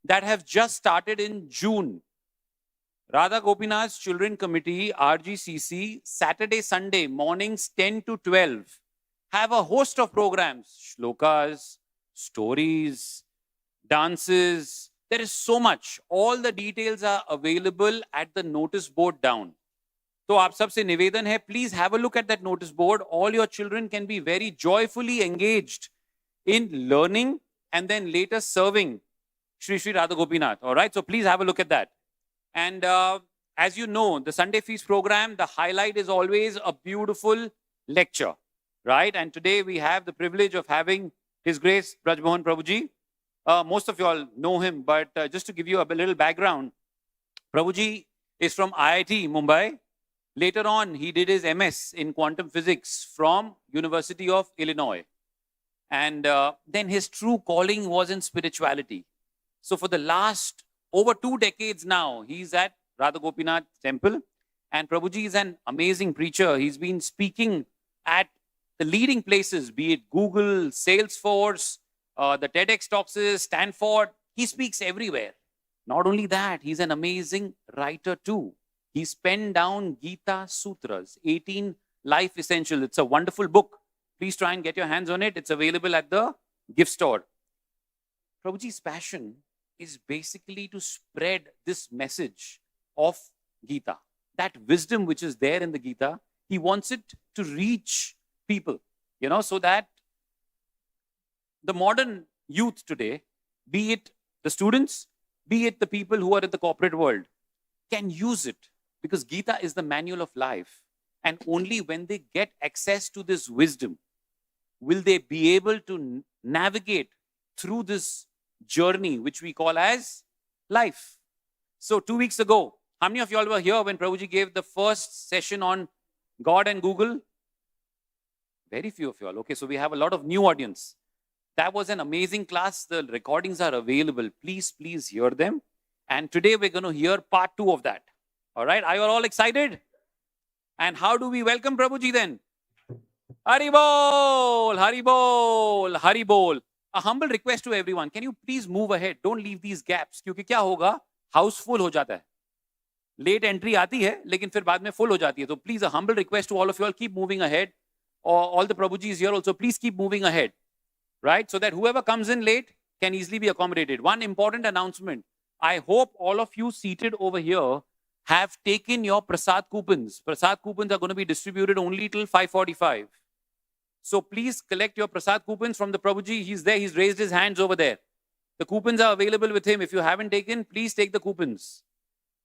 that have just started in June. Radha Gopinath's Children Committee, RGCC, Saturday, Sunday, mornings 10 to 12, have a host of programs, shlokas, stories, dances. There is so much. All the details are available at the notice board down. So aap sabse nivedan hai, please have a look at that notice board. All your children can be very joyfully engaged in learning and then later serving Shri Shri Radha Gopinath. All right, so please have a look at that. And as you know, the Sunday Feast program, the highlight is always a beautiful lecture, right? And today we have the privilege of having His Grace Braj Mohan Prabhu ji. Most of you all know him, but just to give you a little background, Prabhu ji is from IIT Mumbai. Later on, he did his MS in quantum physics from University of Illinois. And then his true calling was in spirituality. So for the last over 2 decades now, he's at Radha Gopinath Temple. And Prabhuji is an amazing preacher. He's been speaking at the leading places, be it Google, Salesforce, the TEDx talks, Stanford. He speaks everywhere. Not only that, he's an amazing writer too. He's penned down Gita Sutras, 18 Life Essentials. It's a wonderful book. Please try and get your hands on it. It's available at the gift store. Prabhuji's passion is basically to spread this message of Gita. That wisdom which is there in the Gita, he wants it to reach people, so that the modern youth today, be it the students, be it the people who are in the corporate world, can use it, because Gita is the manual of life. And only when they get access to this wisdom will they be able to navigate through this journey which we call as life. So 2 weeks ago, how many of you all were here when Prabhuji gave the first session on God and Google? Very few of you all. Okay, so we have a lot of new audience. That was an amazing class. The recordings are available. Please hear them. And today we're going to hear part 2 of that. All right, are you all excited? And how do we welcome Prabhuji then? Hari Bol, Hari Bol, Hari Bol. A humble request to everyone. Can you please move ahead? Don't leave these gaps. क्योंकि क्या होगा? House full हो जाता है. Late entry आती है, लेकिन फिर बाद में full हो जाती है. So please, a humble request to all of you all, keep moving ahead. All the Prabhujis here also, please keep moving ahead. Right? So that whoever comes in late can easily be accommodated. One important announcement. I hope all of you seated over here have taken your prasad coupons. Prasad coupons are going to be distributed only till 5:45. So please collect your prasad coupons from the Prabhuji. He's there. He's raised his hands over there. The coupons are available with him. If you haven't taken, please take the coupons.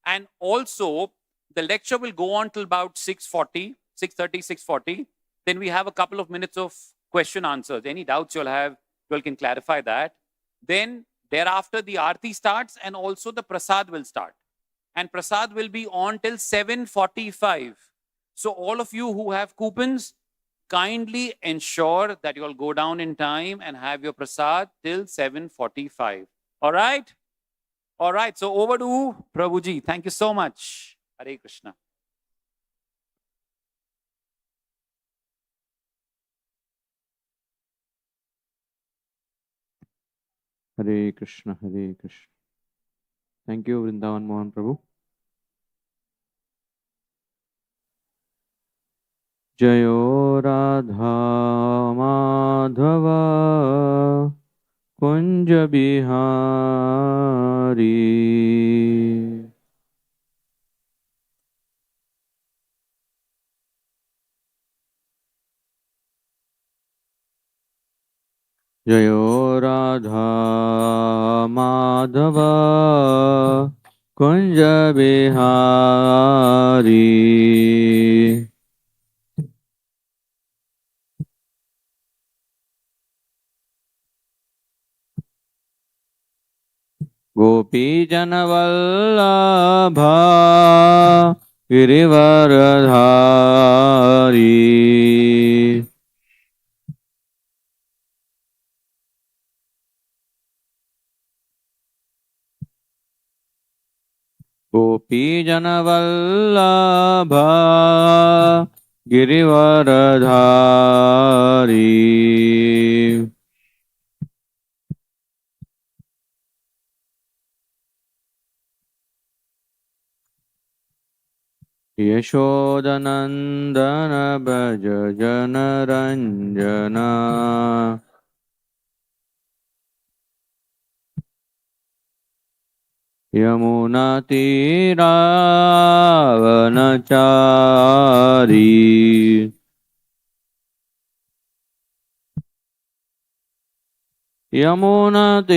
And also, the lecture will go on till about 6:30, 6:40. Then we have a couple of minutes of question answers. Any doubts you'll have, you all can clarify that. Then thereafter, the Aarti starts and also the prasad will start. And prasad will be on till 7:45. So all of you who have coupons, kindly ensure that you all go down in time and have your prasad till 7:45. All right? All right. So over to Prabhuji. Thank you so much. Hare Krishna. Hare Krishna, Hare Krishna. Thank you, Vrindavan Mohan Prabhu. Jayo Radha Madhava Kunja Bihari. Jayo Radha Madhava Kunja Bihari. Gopi Janavallabha Girivaradhari. Gopi Janavallabha Girivaradhari. यशोदनन्दन भज जनरञ्जना यमुनातीरावनचारी यमुनातीरावनचारी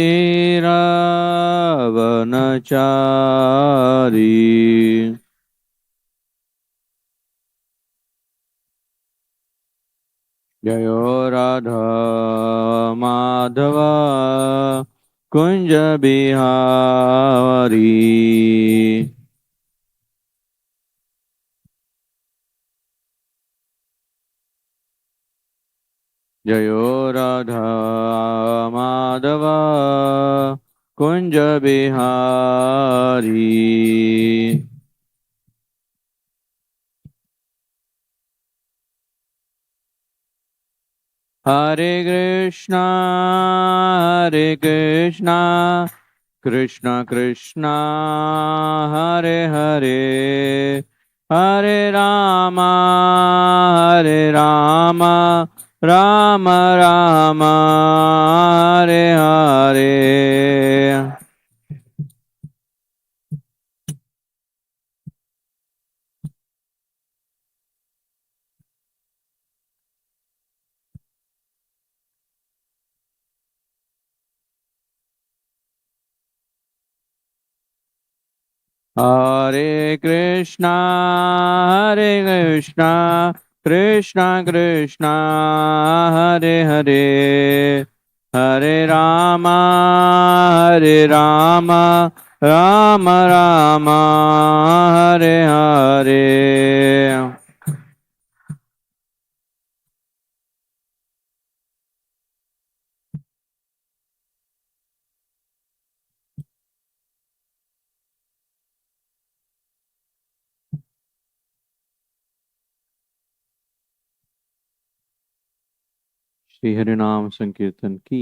जयो राधा माधव कुञ्ज बिहारी जयो राधा माधव कुञ्ज बिहारी हरे कृष्णा कृष्ण कृष्ण हरे हरे हरे राम राम राम हरे हरे हरे कृष्णा कृष्ण कृष्ण हरे हरे हरे राम राम राम हरे हरे श्री हरि नाम संकीर्तन की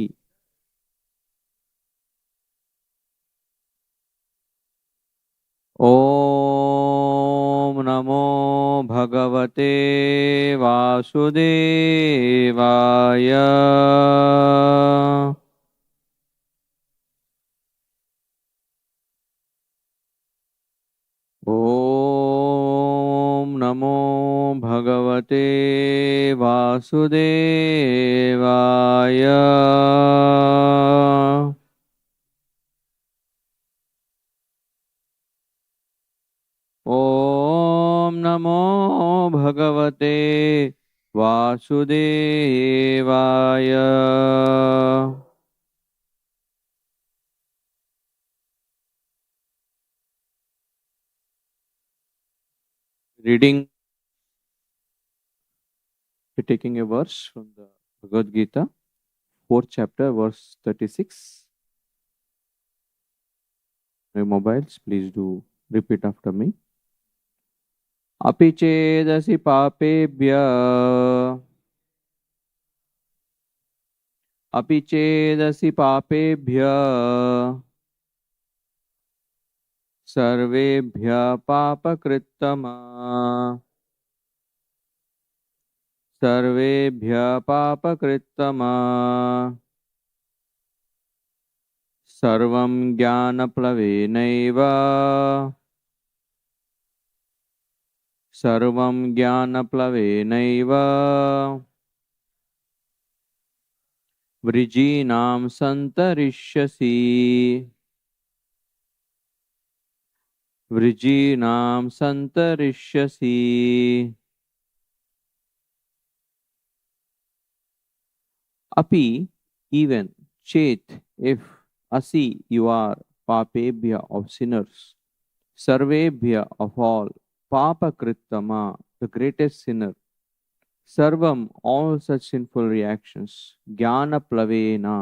ओम नमो भगवते वासुदेवाय ओम नमो भगवते वासुदेवाय ओम नमो भगवते वासुदेवाय Reading, taking a verse from the Bhagavad Gita, 4th chapter, verse 36. My mobiles, please do repeat after me. Api chedasi papebhya अपि चेदसि पापेभ्य सर्वेभ्यः पापकृत्तमा सर्वेभ्यः पापकृत्तमा सर्वं ज्ञानप्लवेनैव सर्वं ज्ञानप्लवेनैव वृजीनां सन्तरिष्यसि वृजीनां सन्तरिष्यसि अपि even chet if asi you are papebhya of sinners sarvebhya of all papa krittama the greatest sinner sarvam all such sinful reactions jnana plavena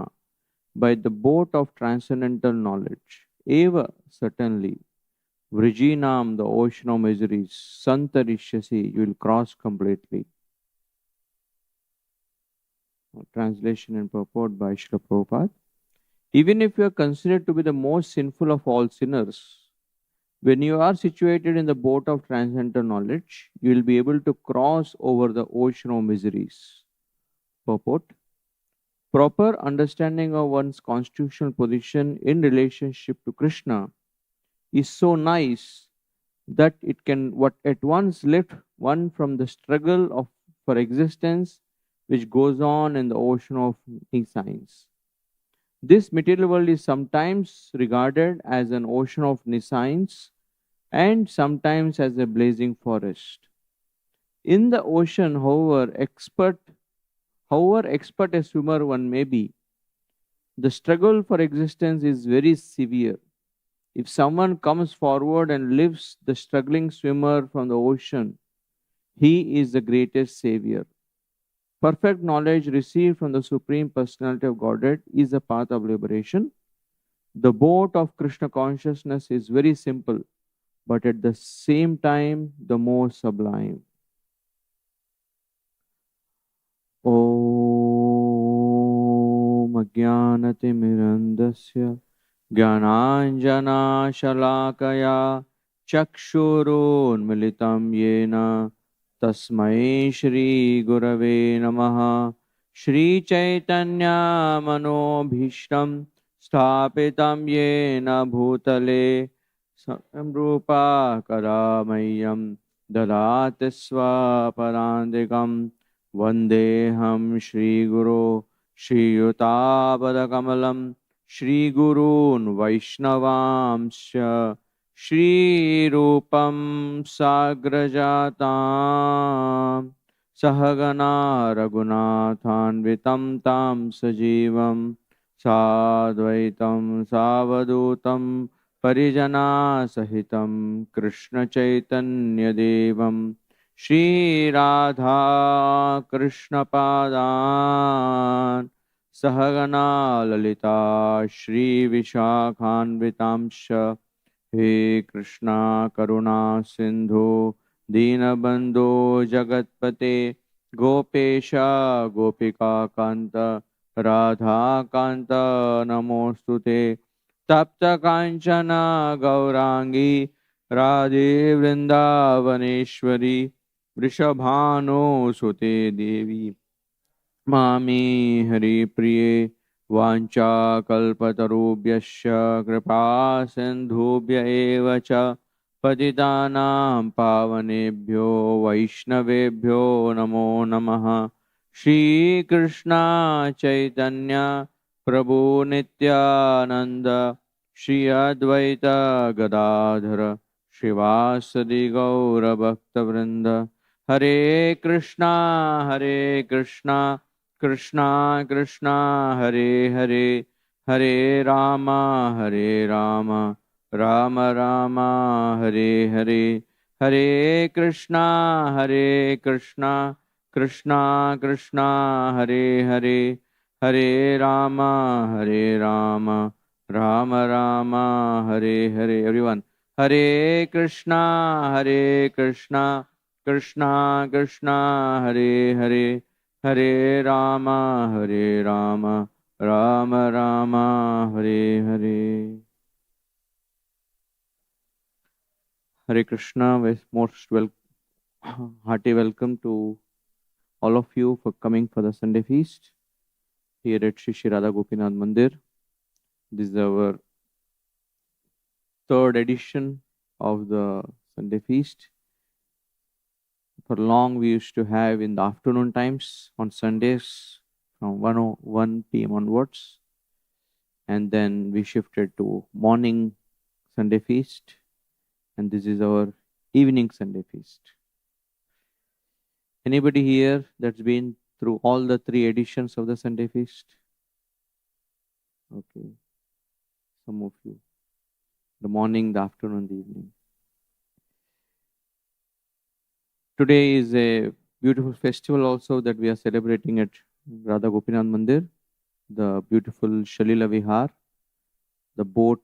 by the boat of transcendental knowledge eva certainly vrijinam the ocean of miseries santarishyasi you will cross completely. Translation and purport by Srila Prabhupada. Even if you are considered to be the most sinful of all sinners, When you are situated in the boat of transcendental knowledge, you will be able to cross over the ocean of miseries. Purport: proper understanding of one's constitutional position in relationship to Krishna is so nice that it can what at once lift one from the struggle of for existence which goes on in the ocean of nescience. This material world is sometimes regarded as an ocean of nescience and sometimes as a blazing forest. In the ocean, however expert a swimmer one may be, the struggle for existence is very severe. If someone comes forward and lifts the struggling swimmer from the ocean, he is the greatest savior. Perfect knowledge received from the Supreme Personality of Godhead is the path of liberation. The boat of Krishna consciousness is very simple, but at the same time, the most sublime. ॐ अज्ञानतिमिरन्दस्य ज्ञानाञ्जनाशलाकया चक्षुरुन्मिलितं येन तस्मै श्रीगुरवे नमः। श्रीचैतन्यमनोभीष्टं स्थापितं येन भूतले स्वयं रूपा कदा मह्यं ददाति स्वपदान्तिकम्। वन्देऽहं श्रीगुरो श्रीयुतापदकमलं श्रीगुरून् वैष्णवांश्च श्रीरूपं साग्रजातां सहगना रघुनाथान्वितं तां सजीवं साद्वैतं सावधूतं परिजनासहितं कृष्णचैतन्यदेवं श्रीराधा कृष्णपादान् सहगना ललिता श्रीविशाखान्वितांश्च। हे कृष्णा करुणा सिन्धु दीनबन्धो जगत्पते गोपेश गोपिकान्त राधाकान्त नमोऽस्तुते। तप्त काञ्चन गौराङ्गी राधे वृन्दावनेश्वरी वृषभानुसुते देवी मामी हरिप्रिये। वाञ्छाकल्पतरुभ्यश्च कृपा सिन्धुभ्य एव च पतितानां पावनेभ्यो वैष्णवेभ्यो नमो नमः। श्रीकृष्ण चैतन्य प्रभु नित्यानंद श्री अद्वैत गदाधर श्रीवासदि गौरभक्तवृंद। हरे कृष्णा कृष्णा कृष्णा हरे हरे, हरे राम राम राम हरे हरे। हरे कृष्णा कृष्णा कृष्णा हरे हरे, हरे Ram Ram Ram Hare Hare. Everyone, Hare Krishna Krishna Krishna Hare Hare, Hare Ram Ram Ram Hare Hare. Hare Krishna, most hearty welcome to all of you for coming for the Sunday feast here at Shri Radha Gopinath Mandir. This is our third edition of the Sunday feast. For long we used to have in the afternoon times on Sundays from 1 p.m. onwards, and then we shifted to morning Sunday feast, and this is our evening Sunday feast. Anybody here that's been through all the 3 editions of the Sunday feast? Okay, some of you. The morning, the afternoon, the evening. Today is a beautiful festival also that we are celebrating at Radha Gopinath Mandir, the beautiful Shalila Vihar, the boat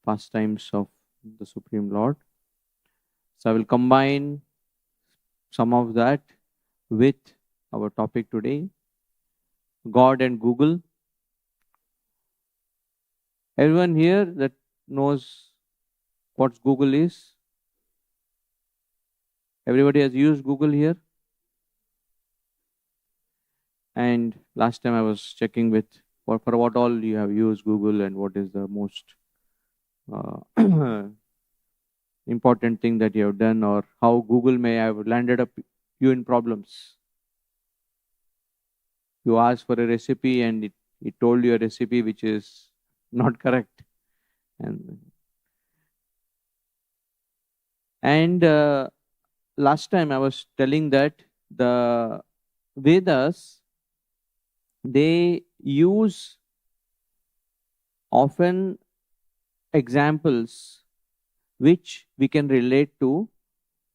pastimes of the Supreme Lord. So I will combine some of that with our topic today, God and Google. Everyone here that knows what Google is? Everybody has used Google here? And last time I was checking with for what all you have used Google and what is the most important thing that you have done, or how Google may have landed up you in problems. You asked for a recipe and it told you a recipe which is not correct. And last time I was telling that the Vedas, they use often examples which we can relate to,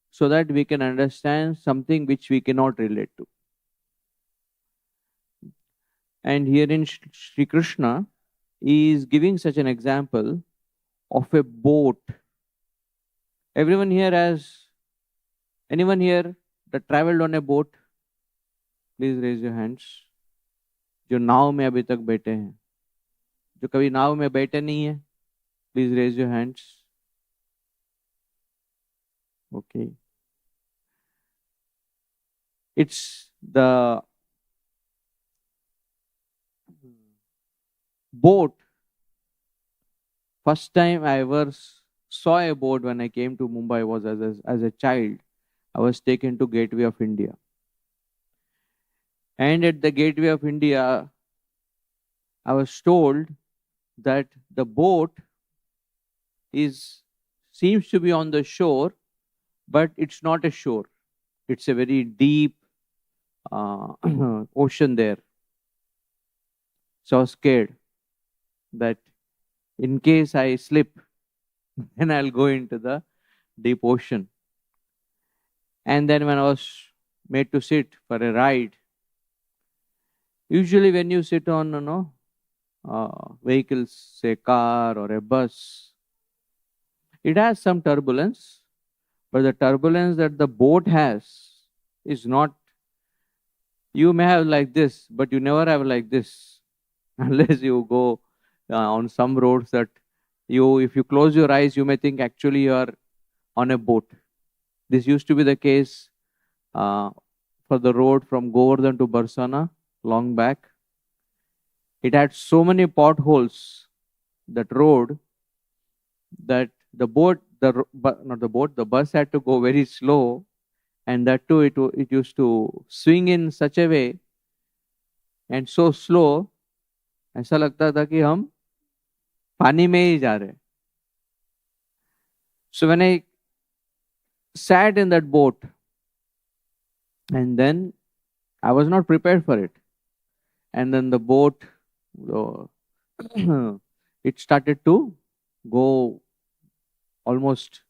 so that we can understand something which we cannot relate to. And here in Sri Krishna is giving such an example of a boat. Anyone here that traveled on a boat? Please raise your hands. जो नाव में अभी तक बैठे हैं, जो कभी नाव में बैठे नहीं है, please raise your hands. Okay. It's the boat. First time I ever saw a boat when I came to Mumbai was as a child. I was taken to Gateway of India. And at the Gateway of India, I was told that the boat seems to be on the shore, but it's not a shore. It's a very deep ocean there. So I was scared that in case I slip, then I'll go into the deep ocean. And then when I was made to sit for a ride, usually when you sit on vehicles, say car or a bus, it has some turbulence, but the turbulence that the boat has is not. You may have like this, but you never have like this, unless you go on some roads that if you close your eyes, you may think actually you are on a boat. This used to be the case for the road from Govardhan to Barsana long back. It had so many potholes, that road, that the bus had to go very slow, and that too it used to swing in such a way and so slow, ऐसा लगता था कि हम पानी में ही जा रहे. So when I sat in that boat, and then I was not prepared for it, and then the boat it started to go almost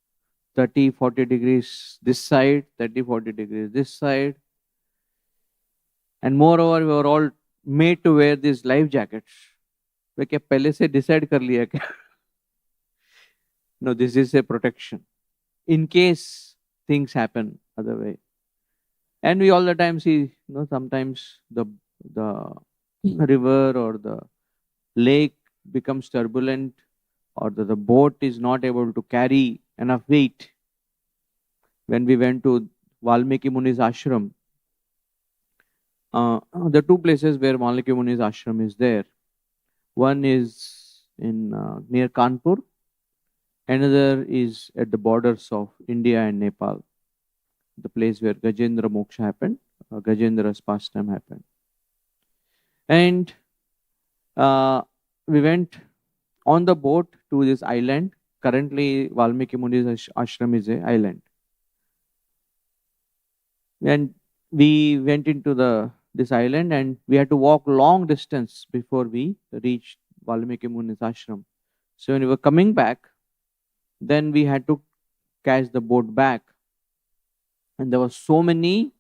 30-40 degrees this side, 30-40 degrees this side, and moreover we were all made to wear these life jackets. तो क्या पहले से decide कर लिया क्या? No, this is a protection in case things happen other way. And we all the time see, sometimes the river or the lake becomes turbulent, or the boat is not able to carry enough weight. When we went to Valmiki Muni's ashram, the two places where Valmiki Muni's ashram is there, one is in near Kanpur, another is at the borders of India and Nepal, the place where Gajendra Moksha happened, Gajendra's pastime happened. And we went on the boat to this island. Currently, Valmiki Muni's ashram is an island. And we went into this island, and we had to walk long distance before we reached Valmiki Muni's ashram. So when we were coming back, then we had to catch the boat back. And there were so many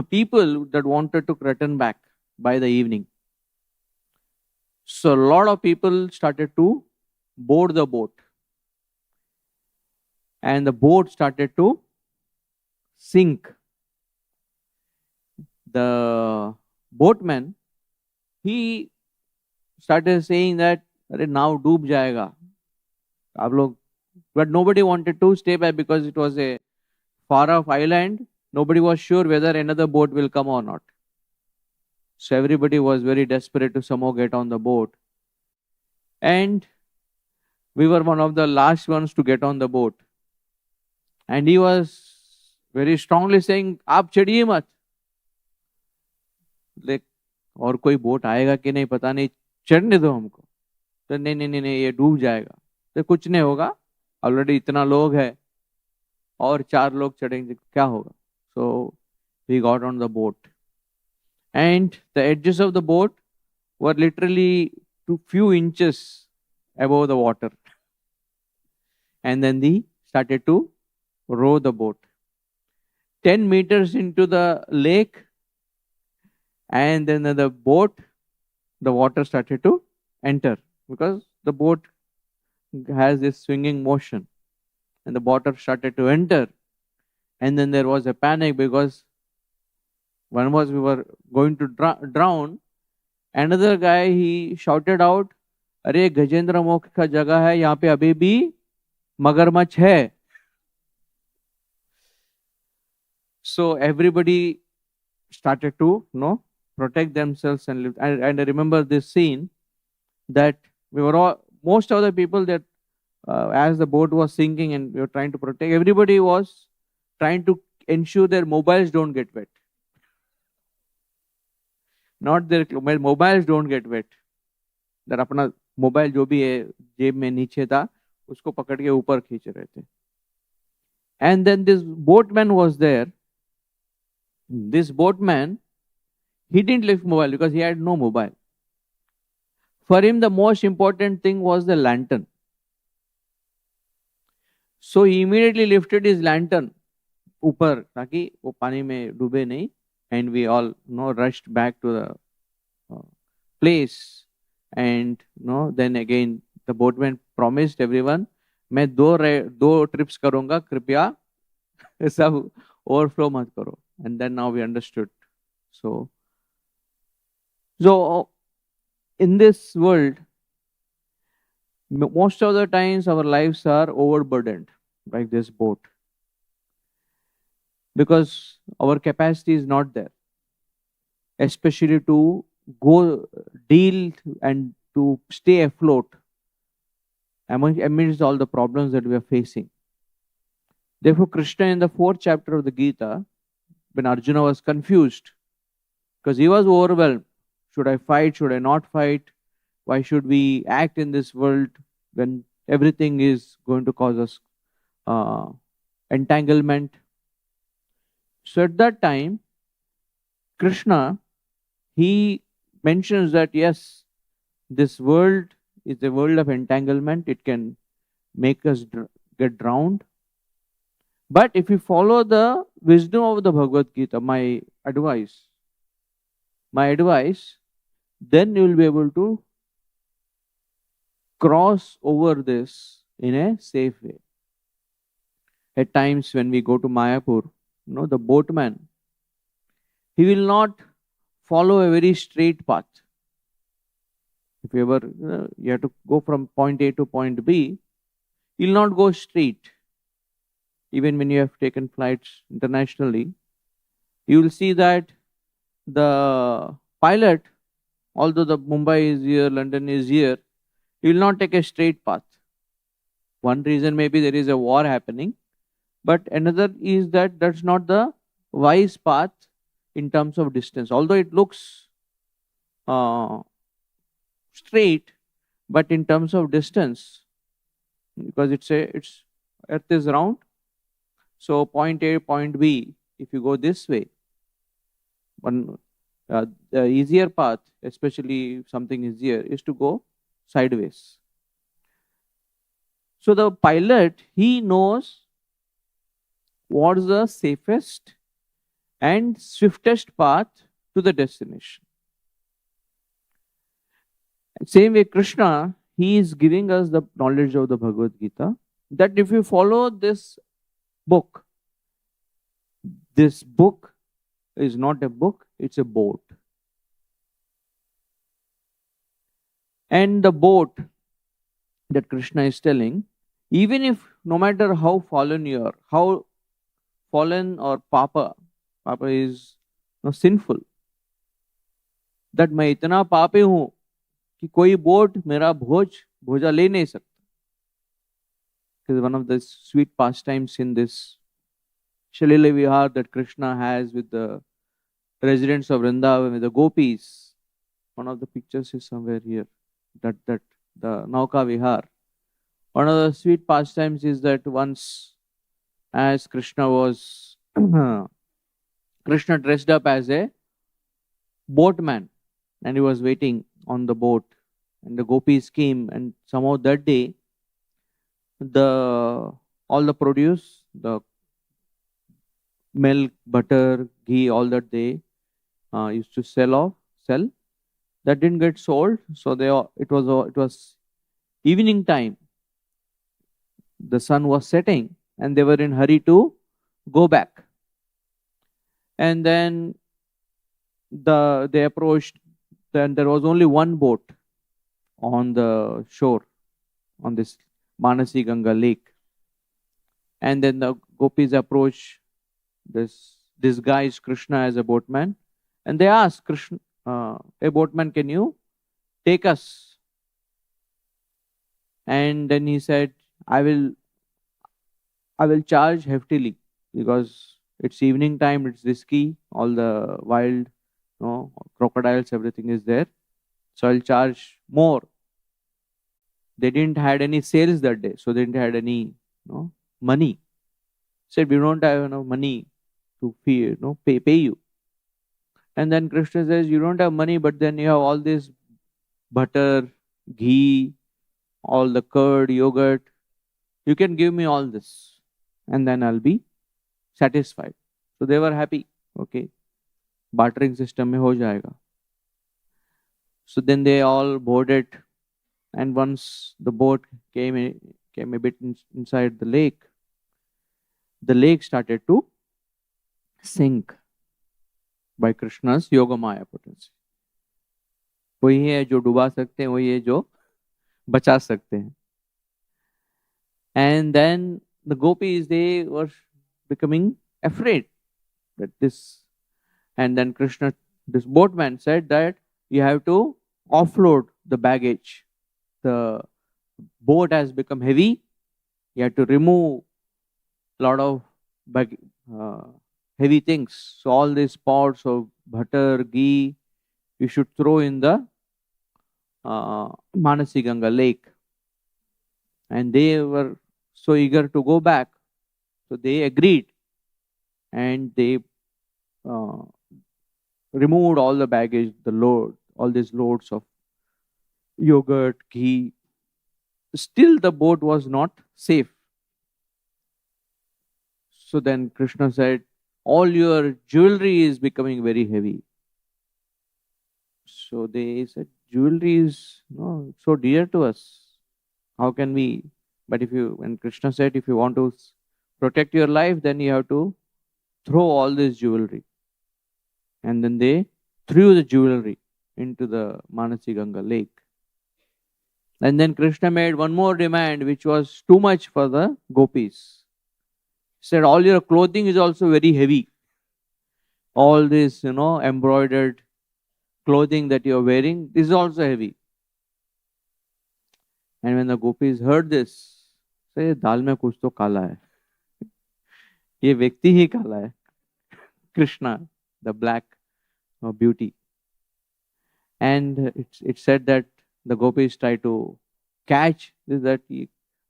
people that wanted to return back by the evening. So a lot of people started to board the boat. And the boat started to sink. The boatman, he started saying that, अरे नाव डूब जाएगा, आप लोग But nobody wanted to stay back because it was a far off island. Nobody was sure whether another boat will come or not. So everybody was very desperate to somehow get on the boat. And we were one of the last ones to get on the boat. And he was very strongly saying, "आप चढ़िए मत." Like, और कोई boat आएगा कि नहीं पता नहीं, चढ़ने दो हमको. तो नहीं नहीं नहीं नहीं, ये डूब जाएगा. तो कुछ नहीं होगा, ऑलरेडी इतना लोग है, और 4 लोग चढ़ेंगे, क्या होगा. So we got on the boat. And the edges of the boat were literally a few inches above the water. And then they started to row the boat. 10 meters into the lake, and then the boat, the water started to enter because the boat has this swinging motion, and the water started to enter. And then there was a panic because we were going to drown. Another guy, he shouted out, "अरे गजेंद्र मोक्ष का जगह है, यहाँ पे अभी भी मगरमच्छ है." So everybody started to protect themselves and live. And I remember this scene that we were all, most of the people that as the boat was sinking and we were trying to protect, everybody was trying to ensure their mobiles don't get wet. Not their mobiles don't get wet. That अपना mobile जो भी है जेब में नीचे था उसको पकड़ के ऊपर खींच रहे थे. And then this boatman was there. This boatman, he didn't lift mobile because he had no mobile. For him, the most important thing was the lantern. So he immediately lifted his lantern ऊपर ताकि वो पानी में डूबे नहीं. And we all rushed back to the place. And then again the boatman promised everyone, मैं 2 trips करूंगा, कृपया सब overflow मत करो. And then now we understood. So in this world, most of the times our lives are overburdened like this boat, because our capacity is not there, especially to go deal and to stay afloat amidst all the problems that we are facing. Therefore, Krishna in the 4th chapter of the Gita, when Arjuna was confused, because he was overwhelmed, should I fight, should I not fight, why should we act in this world when everything is going to cause us entanglement. So at that time, Krishna, he mentions that yes, this world is a world of entanglement. It can make us get drowned. But if you follow the wisdom of the Bhagavad Gita, my advice, then you will be able to cross over this in a safe way. At times when we go to Mayapur, the boatman, he will not follow a very straight path. If you ever, you have to go from point A to point B, he will not go straight. Even when you have taken flights internationally, you will see that the pilot, although the Mumbai is here, London is here, he will not take a straight path. One reason maybe there is a war happening, but another is that that's not the wise path in terms of distance. Although it looks straight, but in terms of distance, because it's Earth is round, so point A, point B, if you go this way, the easier path, especially if something is here, is to go sideways. So the pilot, he knows what's the safest and swiftest path to the destination. Same way, Krishna, he is giving us the knowledge of the Bhagavad Gita, that if you follow this book is not a book, it's a boat. And the boat that Krishna is telling Even if no matter how fallen you are, how fallen or papa is sinful, that मैं इतना पापी हूं कि कोई boat मेरा भोजा ले नहीं सकता. Is one of the sweet pastimes in this Shalila Vihar that Krishna has with the residents of Vrindavan, with the gopis. One of the pictures is somewhere here. That the Nauka Vihar. One of the sweet pastimes is that once, as Krishna was Krishna dressed up as a boatman, and he was waiting on the boat, and the gopis came, and somehow that day all the produce, the milk, butter, ghee, all that they used to sell, that didn't get sold. So it was evening time. The sun was setting, and they were in hurry to go back. And then they approached. Then there was only one boat on the shore, on this Manasi Ganga lake. And then the gopis approach this disguised Krishna as a boatman, and they asked Krishna, "Hey boatman, can you take us?" And then he said, "I will charge heftily because it's evening time. It's risky. All the wild, crocodiles, everything is there. So I'll charge more." They didn't had any sales that day, so they didn't had any money. Said, "We don't have enough money to pay you." And then Krishna says, "You don't have money, but then you have all this butter, ghee, all the curd, yogurt. You can give me all this, and then I'll be satisfied." So they were happy. Okay, bartering system mein ho jayega. So then they all boarded, and once the boat came a bit inside the lake started to sink by Krishna's Yogamaya potency. वही है जो डुबा सकते हैं, वही है जो बचा सकते हैं. And then the gopis, they were becoming afraid that this, and then Krishna, this boatman said that you have to offload the baggage. The boat has become heavy. You have to remove a lot of heavy things. So all these pots of butter, ghee, you should throw in the Manasi Ganga lake. And they were so eager to go back. So they agreed, and they removed all the baggage, all these loads of yogurt, ghee. Still the boat was not safe. So then Krishna said, "All your jewelry is becoming very heavy." So they said, "Jewelry is so dear to us. How can we?" But when Krishna said, "If you want to protect your life, then you have to throw all this jewelry." And then they threw the jewelry into the Manasi Ganga lake. And then Krishna made one more demand, which was too much for the gopis. He said, "All your clothing is also very heavy. All this, embroidered clothing that you are wearing, this is also heavy." And when the gopis heard this, say, "दाल में कुछ तो काला है. ये व्यक्ति ही काला है." Krishna, the black beauty. And it said that the gopis try to catch this, that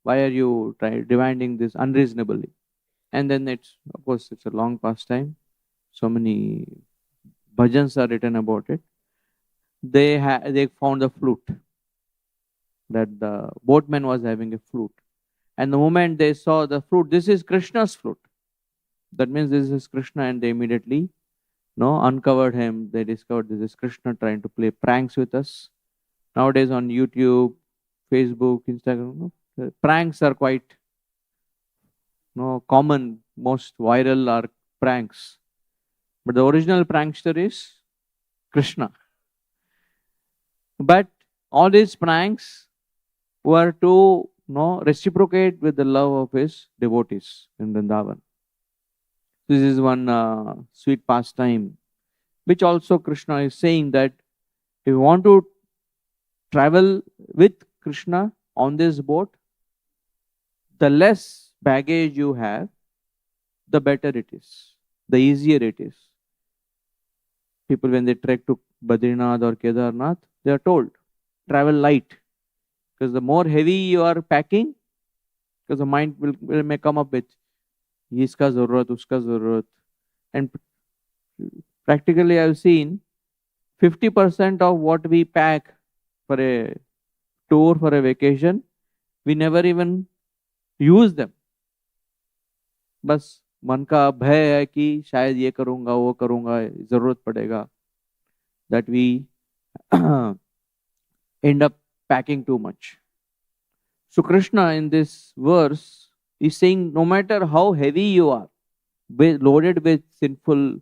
why are you demanding this unreasonably? And then of course it's a long pastime. So many bhajans are written about it. They found the flute. That the boatman was having a flute. And the moment they saw the flute, this is Krishna's flute. That means this is Krishna, and they immediately uncovered him. They discovered this is Krishna trying to play pranks with us. Nowadays on YouTube, Facebook, Instagram, pranks are quite common. Most viral are pranks. But the original prankster is Krishna. But all these pranks were to reciprocate with the love of his devotees in Vrindavan. This is one sweet pastime, which also Krishna is saying that if you want to travel with Krishna on this boat, the less baggage you have, the better it is, the easier it is. People, when they trek to Badrinath or Kedarnath, they are told, travel light. Because the more heavy you are packing, because the mind may come up with, iska zarurat, uska zarurat. And practically I've seen 50% of what we pack for a tour, for a vacation, we never even use them. बस मन का भय है कि शायद ये करूंगा वो करूंगा जरूरत पड़ेगा, that we end up packing too much. So Krishna in this verse is saying no matter how heavy you are, loaded with sinful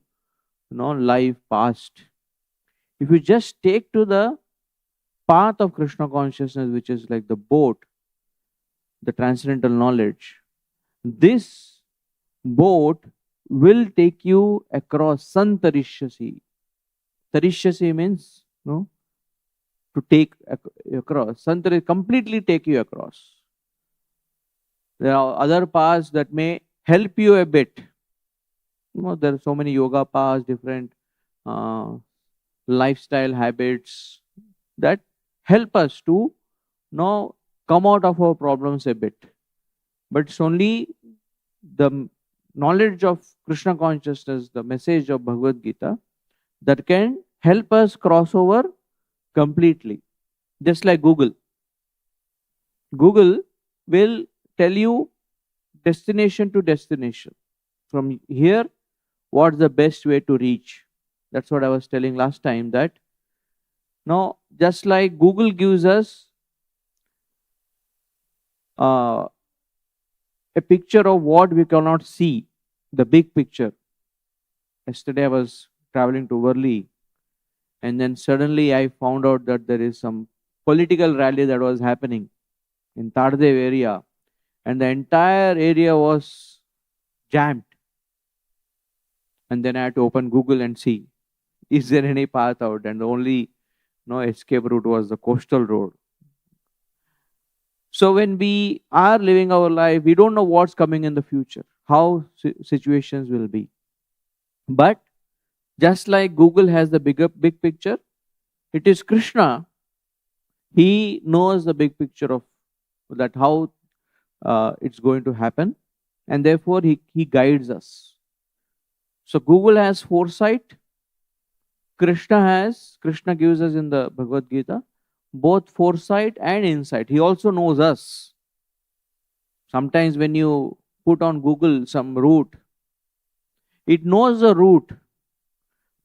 life past, if you just take to the path of Krishna consciousness, which is like the boat, the transcendental knowledge, this boat will take you across. Santarishyasi. Tarishyasi means to take across. Santar completely take you across. There are other paths that may help you a bit. There are so many yoga paths, different lifestyle habits that help us to come out of our problems a bit. But it's only the knowledge of Krishna consciousness, the message of Bhagavad Gita, that can help us cross over completely. Just like Google. Google will tell you destination to destination. From here, what's the best way to reach? That's what I was telling last time, that just like Google gives us a picture of what we cannot see, the big picture. Yesterday I was traveling to Worli, and then suddenly I found out that there is some political rally that was happening in Tardev area, and the entire area was jammed. And then I had to open Google and see, is there any path out? And the only escape route was the coastal road. So when we are living our life, we don't know what's coming in the future, how situations will be. But just like Google has the big picture, it is Krishna. He knows the big picture of that, how it's going to happen, and therefore he guides us. So Google has foresight. Krishna gives us in the Bhagavad Gita both foresight and insight. He also knows us. Sometimes when you put on Google some route, it knows the route,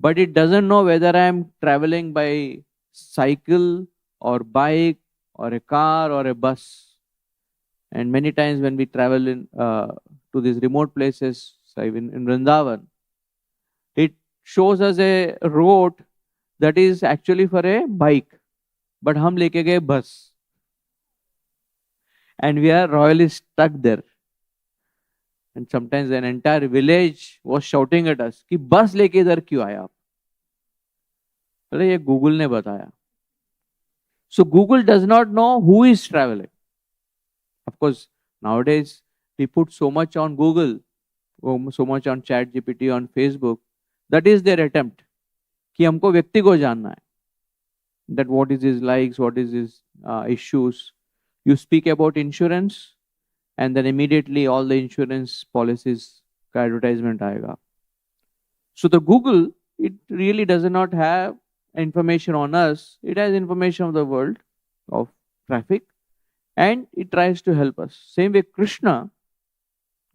but it doesn't know whether I am traveling by cycle or bike or a car or a bus. And many times when we travel to these remote places, say in Vrindavan, it shows us a road that is actually for a bike, but hum leke gaye bus, and we are royally stuck there. And sometimes an entire village was shouting at us कि बस लेके इधर क्यों आए आप? अरे ये Google ने बताया. So Google does not know who is traveling. Of course, nowadays we put so much on Google, so much on ChatGPT, on Facebook. That is their attempt कि हमको व्यक्ति को जानना है. That what is his likes, what is his issues. You speak about insurance, and then immediately all the insurance policies का advertisement आएगा. So the Google, it really does not have information on us. It has information of the world, of traffic, and it tries to help us. Same way Krishna,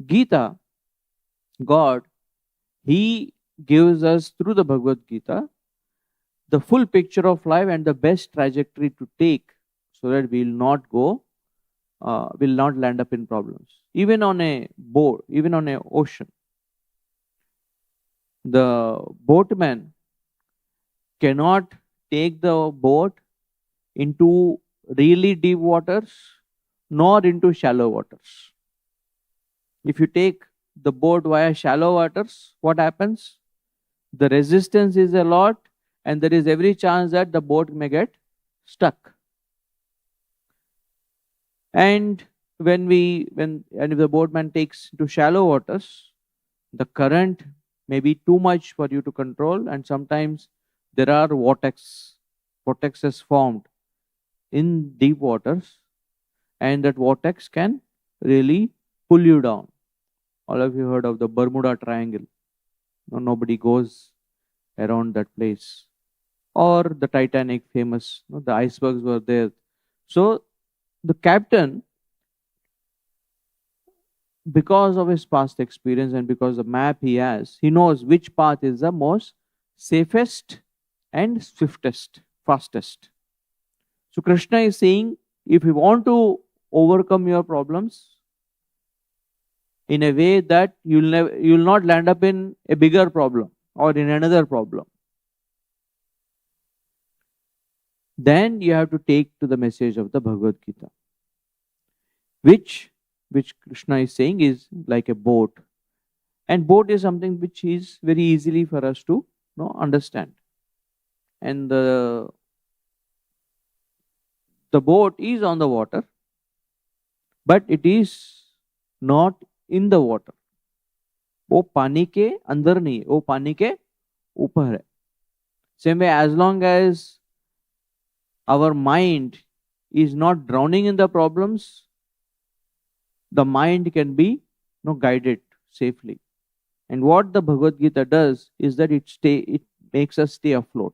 Gita, God, he gives us through the Bhagavad Gita the full picture of life and the best trajectory to take, so that we will not go, will not land up in problems. Even on a boat, even on an ocean, the boatman cannot take the boat into really deep waters nor into shallow waters. If you take the boat via shallow waters, what happens? The resistance is a lot, and there is every chance that the boat may get stuck. And and if the boatman takes to shallow waters, the current may be too much for you to control, and sometimes there are vortexes formed in deep waters, and that vortex can really pull you down. All of you heard of the Bermuda Triangle. No, nobody goes around that place. Or the Titanic, famous, the icebergs were there. So the captain, because of his past experience and because the map he has, he knows which path is the most safest and swiftest, fastest. So Krishna is saying, if you want to overcome your problems in a way that you'll not land up in a bigger problem or in another problem, then you have to take to the message of the Bhagavad Gita, which Krishna is saying is like a boat. And boat is something which is very easily for us to understand. And the boat is on the water, but it is not in the water. वो पानी के अंदर नहीं है, वो पानी के ऊपर है. Same way, as long as our mind is not drowning in the problems, the mind can be guided safely. And what the Bhagavad Gita does is that it makes us stay afloat.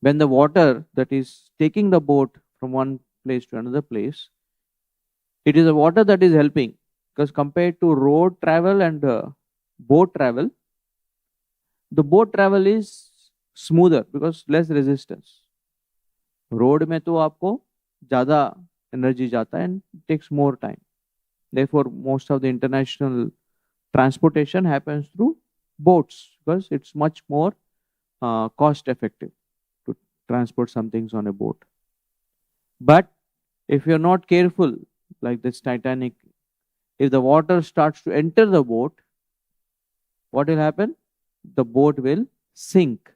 When the water that is taking the boat from one place to another place, it is the water that is helping, because compared to road travel and boat travel, the boat travel is smoother because less resistance. Road में तो आपको ज़्यादा energy जाता है and takes more time. Therefore, most of the international transportation happens through boats because it's much more cost effective to transport some things on a boat. But if you're not careful, like this Titanic, if the water starts to enter the boat, what will happen? The boat will sink.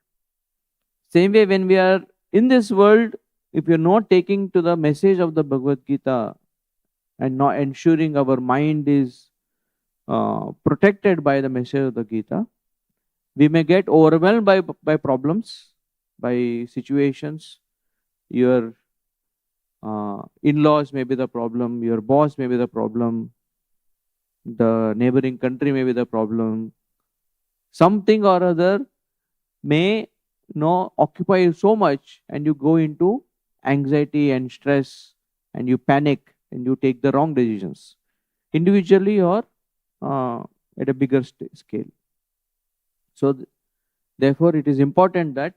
Same way, when we are in this world, if you're not taking to the message of the Bhagavad Gita and not ensuring our mind is protected by the message of the Gita, we may get overwhelmed by problems, by situations. Your in-laws may be the problem, your boss may be the problem, the neighboring country may be the problem. Something or other may occupy you so much, and you go into anxiety and stress, and you panic and you take the wrong decisions, individually or at a bigger scale. So therefore it is important that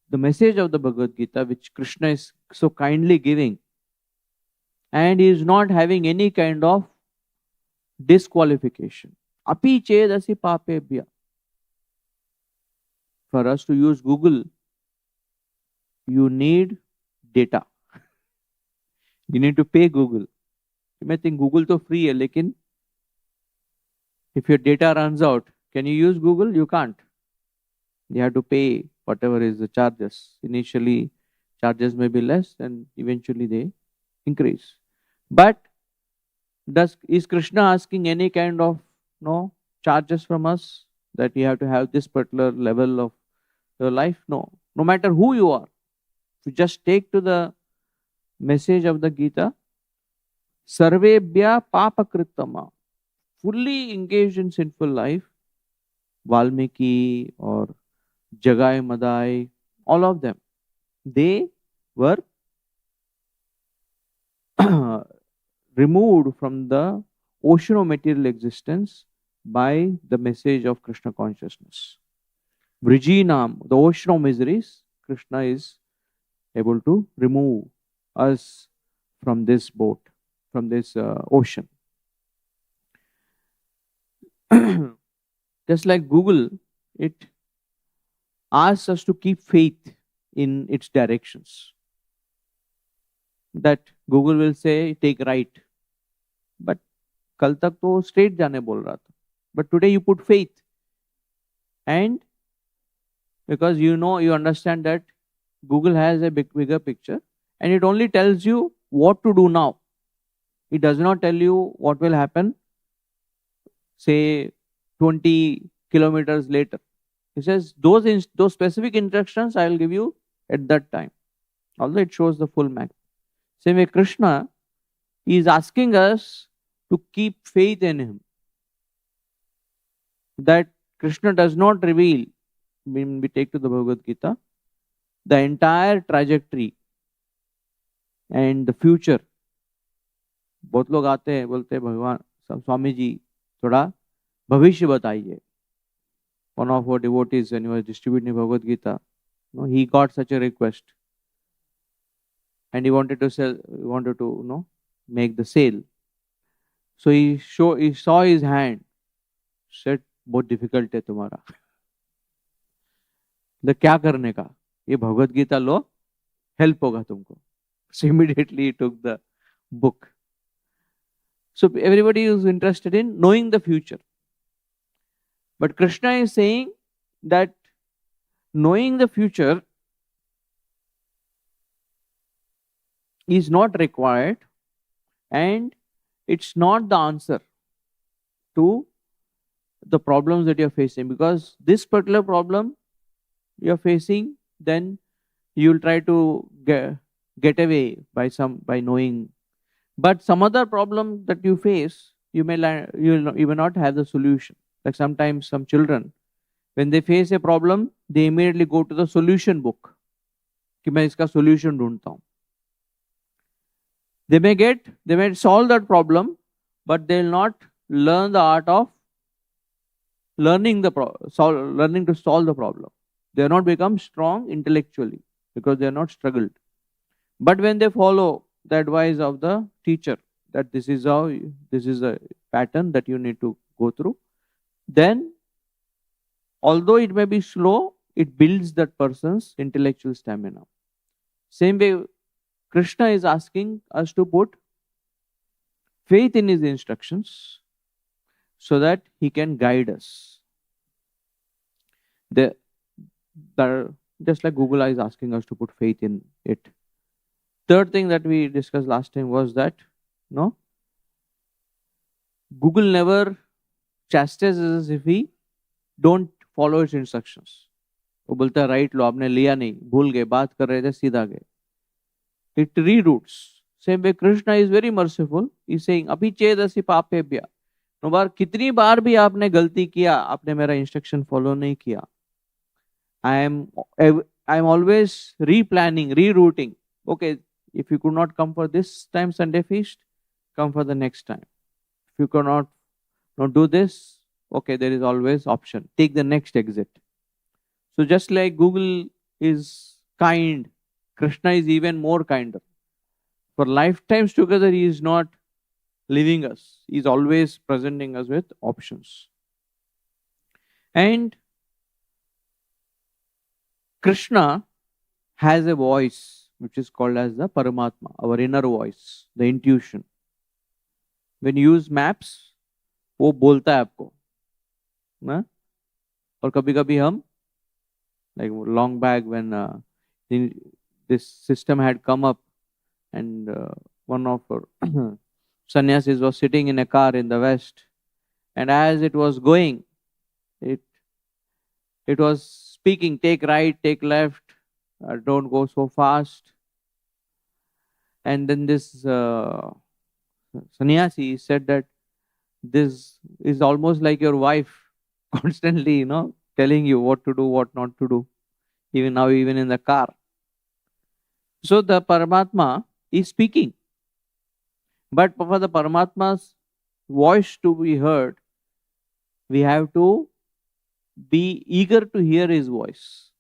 the message of the Bhagavad Gita, which Krishna is so kindly giving, and he is not having any kind of disqualification. Api chedasi papebhya. For us to use Google, you need data. You need to pay Google. You may think Google to free hai, lekin if your data runs out, can you use Google? You can't. You have to pay whatever is the charges. Initially, charges may be less, and eventually they increase. But is Krishna asking any kind of charges from us, that you have to have this particular level of your life? No. No matter who you are, if you just take to the message of the Gita, sarvebhya papakritama, fully engaged in sinful life, Valmiki or Jagai Madai, all of them, they were removed from the ocean of material existence by the message of Krishna consciousness. Vrijinam, the ocean of miseries, Krishna is able to remove us from this boat, from this ocean. Just like Google, it asks us to keep faith in its directions. that Google will say take right, but कल तक तो straight जाने बोल रहा था, but today you put faith, and because you know, you understand that Google has a bigger picture, and it only tells you what to do now. It does not tell you what will happen, say 20 kilometers later. It says those specific instructions I will give you at that time, although it shows the full map. Same way Krishna is asking us to keep faith in him, that Krishna does not reveal, when we take to the Bhagavad Gita, the entire trajectory and the future. बहुत लोग आते हैं बोलते हैं भगवान स्वामी जी थोड़ा भविष्य बताइए. One of our devotees, when he was distributing Bhagavad Gita, he got such a request, and he wanted to make the sale. So he saw his hand, said बहुत difficult है तुम्हारा. The क्या करने का, ये भगवद गीता लो, help होगा तुमको. So immediately he took the book. So everybody is interested in knowing the future. But Krishna is saying that knowing the future is not required, and it's not the answer to the problems that you're facing. Because this particular problem you're facing, then you'll try to get away by knowing. But some other problem that you face, you may not have the solution. Like sometimes some children, when they face a problem, they immediately go to the solution book कि मैं इसका solution ढूंढता हूँ. They may solve that problem, but they will not learn the art of learning to solve the problem. They have not become strong intellectually because they are not struggled. But when they follow the advice of the teacher, that this is a pattern that you need to go through, then although it may be slow, it builds that person's intellectual stamina. Same way, Krishna is asking us to put faith in his instructions so that he can guide us. Just like Google is asking us to put faith in it. Third thing that we discussed last time was that Google never chastises us if we don't follow its instructions. वो बोलता है right लो, आपने लिया नहीं, भूल गए, बात कर रहे थे, सीधा गए. It reroutes. Same way Krishna is very merciful. He's saying अभी चेदसि पापेभ्यः. नो बार कितनी बार भी आपने गलती किया, आपने मेरा इंस्ट्रक्शन फॉलो नहीं किया, I am always replanning, rerouting. Okay, if you could not come for this time Sunday feast, come for the next time. If you cannot not do this, okay, there is always option. Take the next exit. So just like Google is kind, Krishna is even more kinder. For lifetimes together, he is not leaving us. He is always presenting us with options. And Krishna has a voice which is called as the Paramatma, our inner voice, the intuition. When you use maps, वो बोलता है आपको ना. और कभी-कभी हम, like long back when this system had come up, and one of our sannyasis was sitting in a car in the West, and as it was going, it was speaking, take right, take left, don't go so fast. And then this sannyasi said that this is almost like your wife constantly, telling you what to do, what not to do, even in the car. So the Paramatma is speaking. But for the Paramatma's voice to be heard, we have to be eager to hear his voice.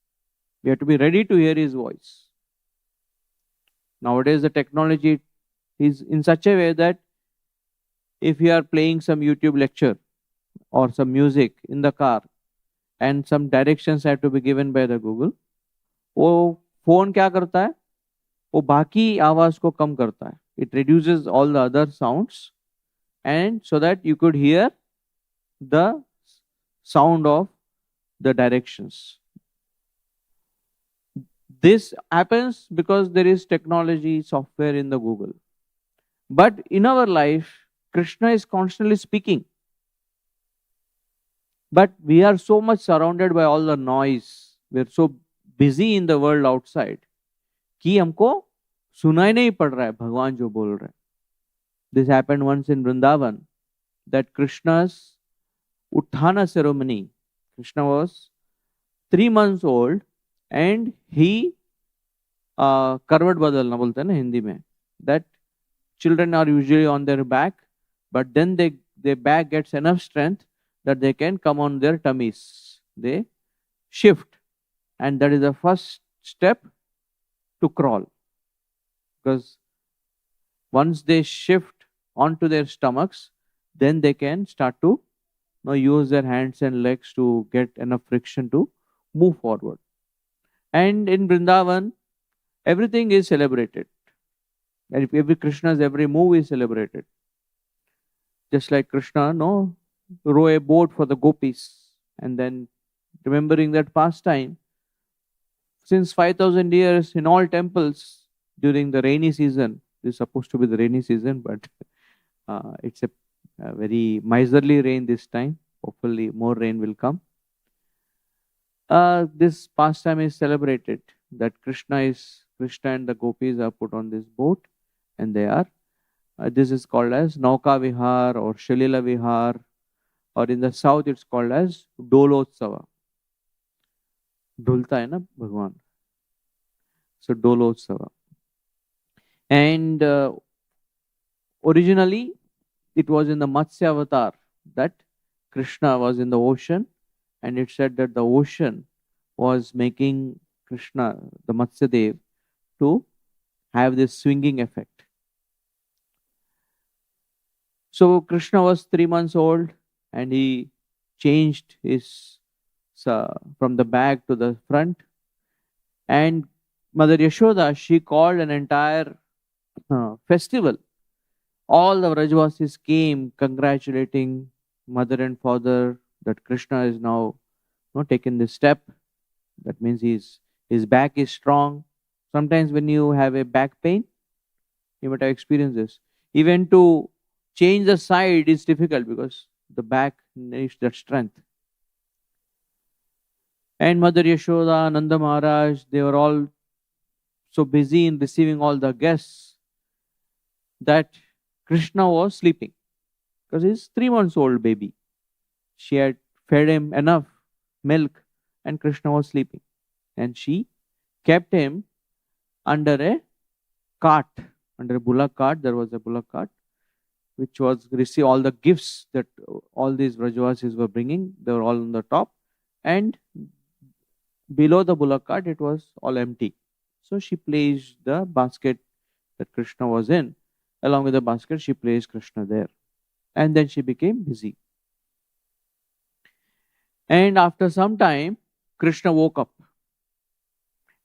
We have to be ready to hear his voice. Nowadays, the technology is in such a way that if you are playing some YouTube lecture or some music in the car and some directions have to be given by the Google, वो phone क्या करता है? वो बाकी आवाज को कम करता है. It reduces all the other sounds, and so that you could hear the sound of the directions. This happens because there is technology software in the Google. But in our life, Krishna is constantly speaking. But we are so much surrounded by all the noise. We are so busy in the world outside कि हमको सुनाई नहीं पड़ रहा है भगवान जो बोल रहे हैं. This happened once in Vrindavan, that Krishna's Utthana ceremony. Krishna was 3 months old and he करवट बदलना बोलते हैं ना हिंदी में, that children are usually on their back, but then their back gets enough strength that they can come on their tummies. They shift, and that is the first step to crawl, because once they shift onto their stomachs, then they can start to use their hands and legs to get enough friction to move forward. And in Vrindavan, everything is celebrated. Every Krishna's every move is celebrated. Just like Krishna, row a boat for the gopis, and then remembering that pastime. Since 5,000 years in all temples during the rainy season, this is supposed to be the rainy season, but it's a very miserly rain this time. Hopefully, more rain will come. This pastime is celebrated, that Krishna and the gopis are put on this boat, and they are. This is called as Nauka Vihar or Shalila Vihar, or in the south it's called as Dolotsava. Dhulta hai na Bhagwan. So Dolotsava. And originally it was in the Matsya avatar that Krishna was in the ocean, and it said that the ocean was making Krishna, the Matsya Dev, to have this swinging effect. So Krishna was 3 months old, and he changed his from the back to the front. And Mother Yashoda, she called an entire festival. All the Vrajvasis came congratulating mother and father that Krishna is now taken this step. That means his back is strong. Sometimes when you have a back pain, you might have experienced this. Even to change the side is difficult because the back needs that strength. And Mother Yashoda, Nanda Maharaj, they were all so busy in receiving all the guests that Krishna was sleeping, because he's 3 months old baby. She had fed him enough milk, and Krishna was sleeping. And she kept him under a cart, under a bullock cart. There was a bullock cart which was receive all the gifts that all these Vrajvasis were bringing. They were all on the top, and below the bullock cart it was all empty. So she placed the basket that Krishna was in. Along with the basket, she placed Krishna there. And then she became busy. And after some time, Krishna woke up.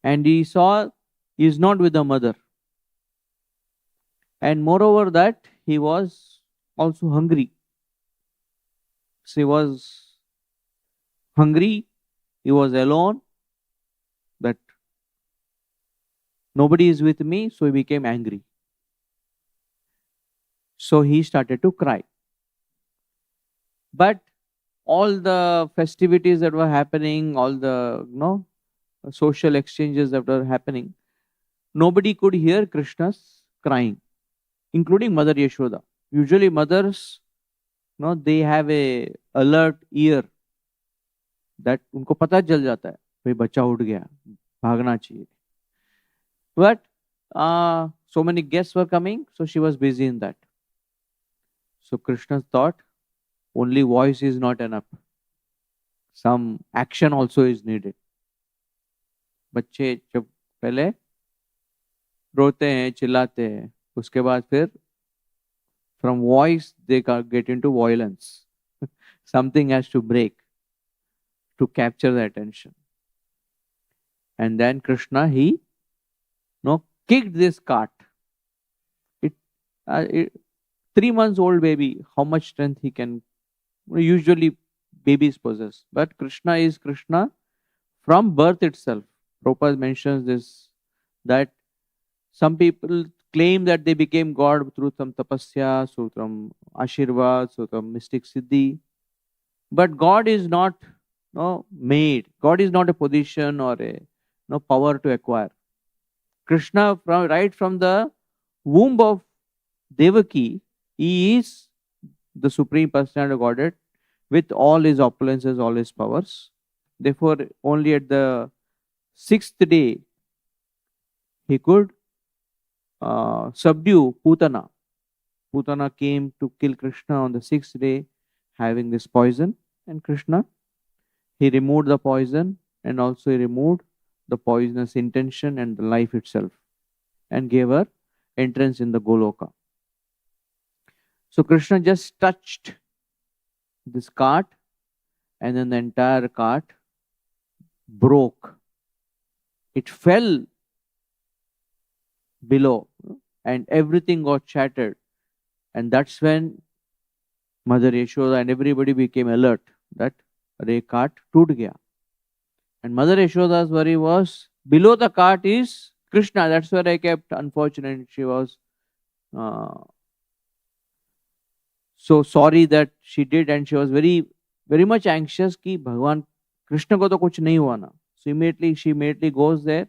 And he saw he is not with the mother. And moreover that, he was also hungry. So he was hungry, he was alone, that nobody is with me, so he became angry. So he started to cry. But all the festivities that were happening, all the social exchanges that were happening, nobody could hear Krishna's crying, including Mother Yashoda. Usually mothers, they have a alert ear that उनको पता चल जाता है भाई बच्चा उठ गया, भागना चाहिए. But so many guests were coming, so she was busy in that. So Krishna thought only voice is not enough. Some action also is needed. बच्चे जब पहले रोते हैं, चिल्लाते हैं, उसके बाद फिर from voice they get into violence. Something has to break to capture the attention. And then Krishna, he kicked this cart. It, 3 months old baby, how much strength he can, usually babies possess. But Krishna is Krishna from birth itself. Prabhupada mentions this, that some people claim that they became God through some tapasya, through some ashirvad, through some mystic siddhi. But God is not made. God is not a position or a power to acquire. Krishna, right from the womb of Devaki, he is the Supreme Personality of Godhead with all his opulences, all his powers. Therefore, only at the 6th day he could subdue Putana. Putana came to kill Krishna on the 6th day, having this poison, and Krishna, he removed the poison, and also he removed the poisonous intention and the life itself, and gave her entrance in the Goloka. So Krishna just touched this cart, and then the entire cart broke. It fell below, and everything got shattered. And that's when Mother Yashoda and everybody became alert that the cart toot gaya. And Mother Yashoda's worry was, below the cart is Krishna. That's where I kept. Unfortunately, she was so sorry that she did, and she was very, very much anxious कि भगवान कृष्ण को तो कुछ नहीं हुआ ना. So she immediately goes there,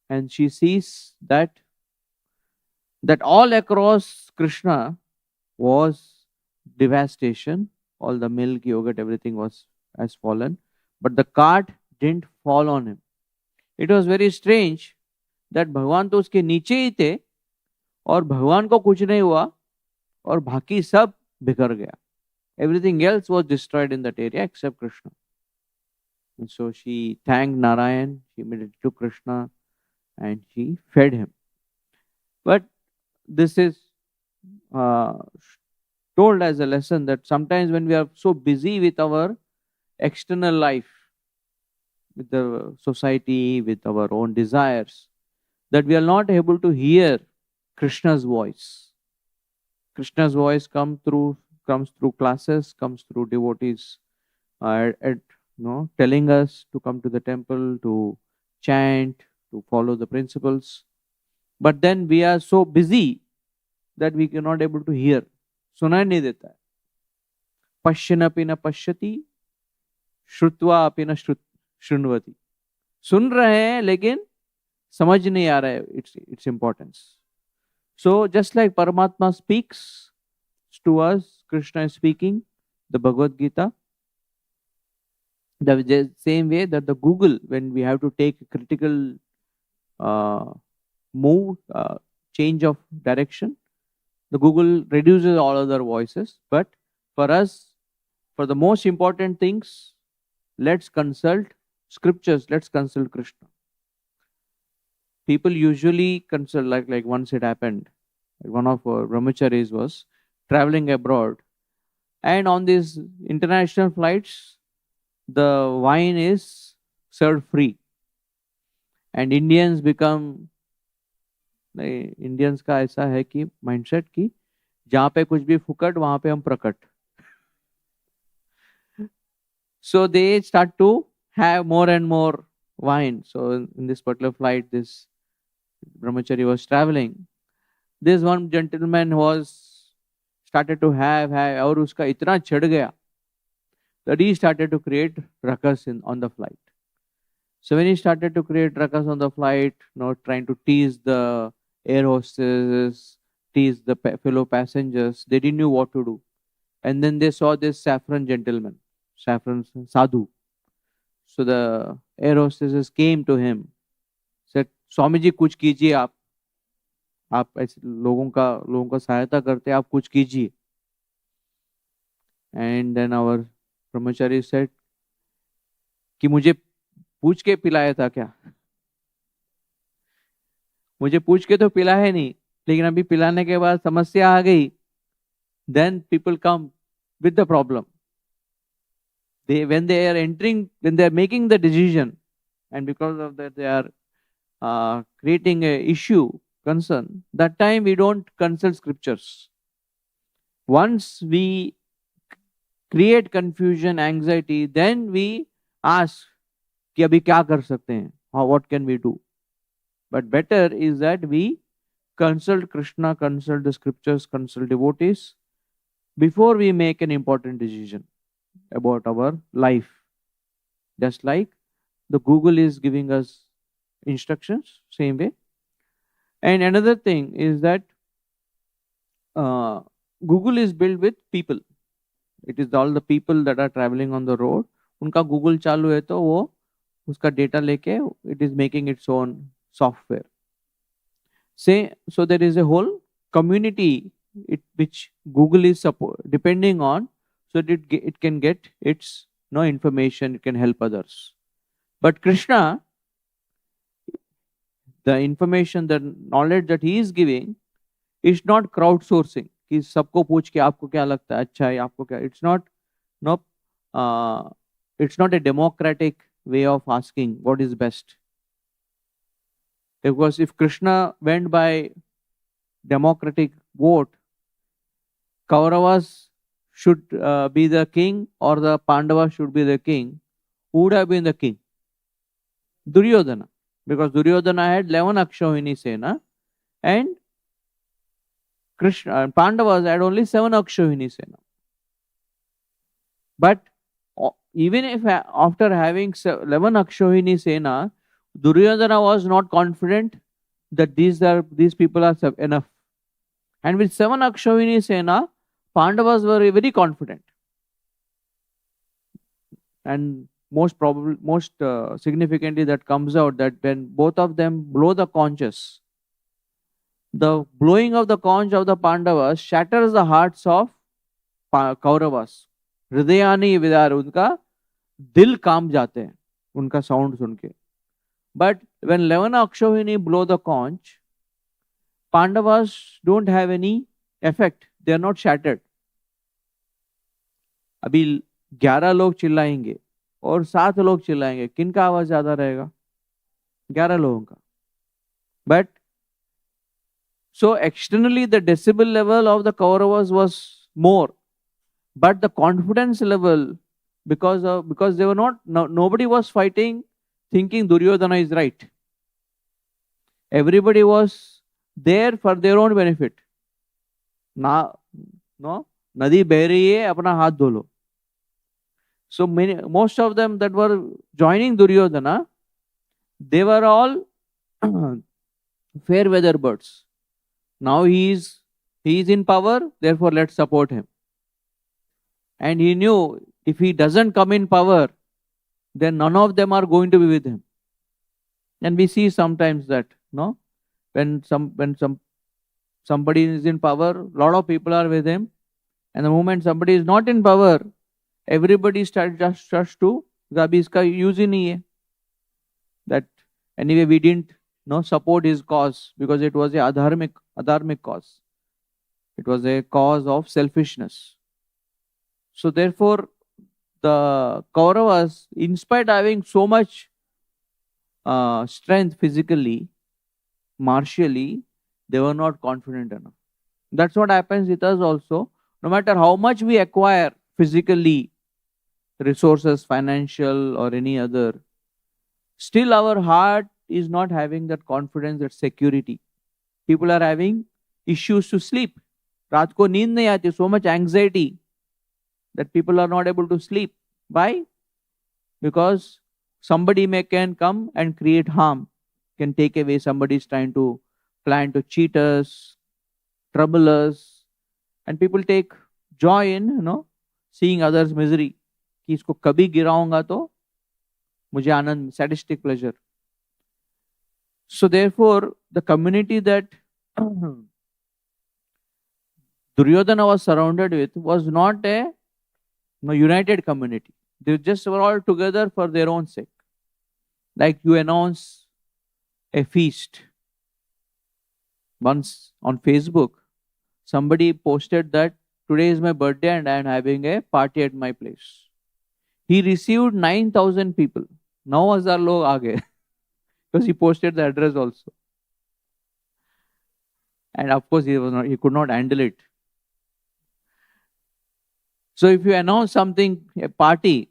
and she sees that all across Krishna was devastation. All the milk, yogurt, everything has fallen, but the cart didn't fall on him. It was very strange that भगवान तो उसके नीचे ही थे और भगवान को कुछ नहीं हुआ और बाकी सब बिखर गया. Everything else was destroyed in that area except Krishna. And so she thanked Narayan, she immediately took Krishna and she fed him. But this is told as a lesson that sometimes when we are so busy with our external life, with the society, with our own desires, that we are not able to hear Krishna's voice. Krishna's voice comes through classes, comes through devotees telling us to come to the temple, to chant, to follow the principles. But then we are so busy that we cannot able to hear. सुनाई नहीं देता है. पश्यन अपि न पश्यति, श्रुत्वा अपि न शृण्वति. सुन रहे हैं लेकिन समझ नहीं आ रहा है its importance. So just like Paramatma speaks to us, Krishna is speaking the Bhagavad Gita. The same way that the Google, when we have to take a critical move, change of direction, the Google reduces all other voices. But for us, for the most important things, let's consult scriptures, let's consult Krishna. People usually consult, like once it happened, one of our brahmacharis was traveling abroad, and on these international flights, the wine is served free, and Indians का ऐसा है कि mindset कि जहाँ पे कुछ भी फुकट वहां पे हम प्रकट. So they start to have more and more wine. So in this particular flight, this brahmachari was traveling. This one gentleman was started to have और उसका इतना चढ़ गया that he started to create ruckus on the flight. So when he started to create ruckus on the flight, trying to tease the air hostesses, tease the fellow passengers, they didn't know what to do. And then they saw this saffron gentleman, saffron sadhu. So the air hostesses came to him, said, Swami ji कुछ कीजिए आप ऐसे लोगों का सहायता करते, आप कुछ कीजिए. And then our brahmachari said कि मुझे पूछ के पिलाया था क्या? मुझे पूछ के तो पिलाया नहीं, लेकिन अभी पिलाने के बाद समस्या आ गई. Then people come with the problem. When they are making the decision, and because of that they are creating a issue, concern, that time we don't consult scriptures. Once we create confusion, anxiety, then we ask कि अभी क्या कर सकते हैं, what can we do? But better is that we consult Krishna, consult the scriptures, consult devotees before we make an important decision about our life. Just like the Google is giving us instructions, same way. And another thing is that Google is built with people. It is all the people that are traveling on the road. उनका Google चालू है तो वो उसका data लेके it is making its own software. Say, so there is a whole community which Google is depending on, so that it can get its information, it can help others. But Krishna, the information, the knowledge that he is giving is not crowdsourcing. कि सबको पूछ के आपको क्या लगता है अच्छा है आपको क्या. It's not it's not a democratic way of asking what is best. Because if Krishna went by democratic vote, Kauravas should be the king or the Pandavas should be the king, who would have been the king? Duryodhana. Because Duryodhana had 11 Akshauhini Sena and Krishna and Pandavas had only 7 Akshauhini Sena. But even if after having 11 Akshauhini Sena, Duryodhana was not confident that these people are enough. And with 7 Akshauhini Sena, Pandavas were very confident. And most significantly that comes out that when both of them blow the conches, the blowing of the conch of the Pandavas shatters the hearts of Kauravas. Hridayani vidar, उनका दिल काम जाते हैं उनका sound सुन के. But when 11 Akshauhini blow the conch, Pandavas don't have any effect. They are not shattered. अभी 11 लोग चिल्लाएंगे और 7 लोग चिल्लाएंगे, किनका आवाज ज्यादा रहेगा? 11 लोगों का. But so externally the decibel level of the Kauravas was more, but the confidence level, because they were not, nobody was fighting thinking Duryodhana is right. Everybody was there for their own benefit. नदी बह रही है, अपना हाथ धो लो. So most of them that were joining Duryodhana, they were all fair weather birds. Now he is in power, therefore let's support him. And he knew if he doesn't come in power, then none of them are going to be with him. And we see sometimes that, when somebody is in power, a lot of people are with him, and the moment somebody is not in power, everybody starts to abhi iska use hi nahi hai. That anyway we didn't support his cause because it was a adharmic cause. It was a cause of selfishness. So therefore the Kauravas, in spite of having so much strength physically, martially, they were not confident enough. That's what happens with us also. No matter how much we acquire physically, resources, financial or any other, still our heart is not having that confidence, that security. People are having issues to sleep. रात को नींद नहीं आती, so much anxiety that people are not able to sleep. Why? Because somebody can come and create harm, can take away. Somebody is trying to plan to cheat us, trouble us, and people take joy in seeing others' misery. कि इसको कभी गिराऊंगा तो मुझे आनंद, sadistic pleasure. So therefore the community that Duryodhana was surrounded with was not a united community. They just were all together for their own sake. Like you announce a feast. Once on Facebook, somebody posted that today is my birthday and I am having a party at my place. He received 9,000 people. 9,000 लोग आ गए. because he posted the address also. And of course, he could not handle it. So if you announce something, a party,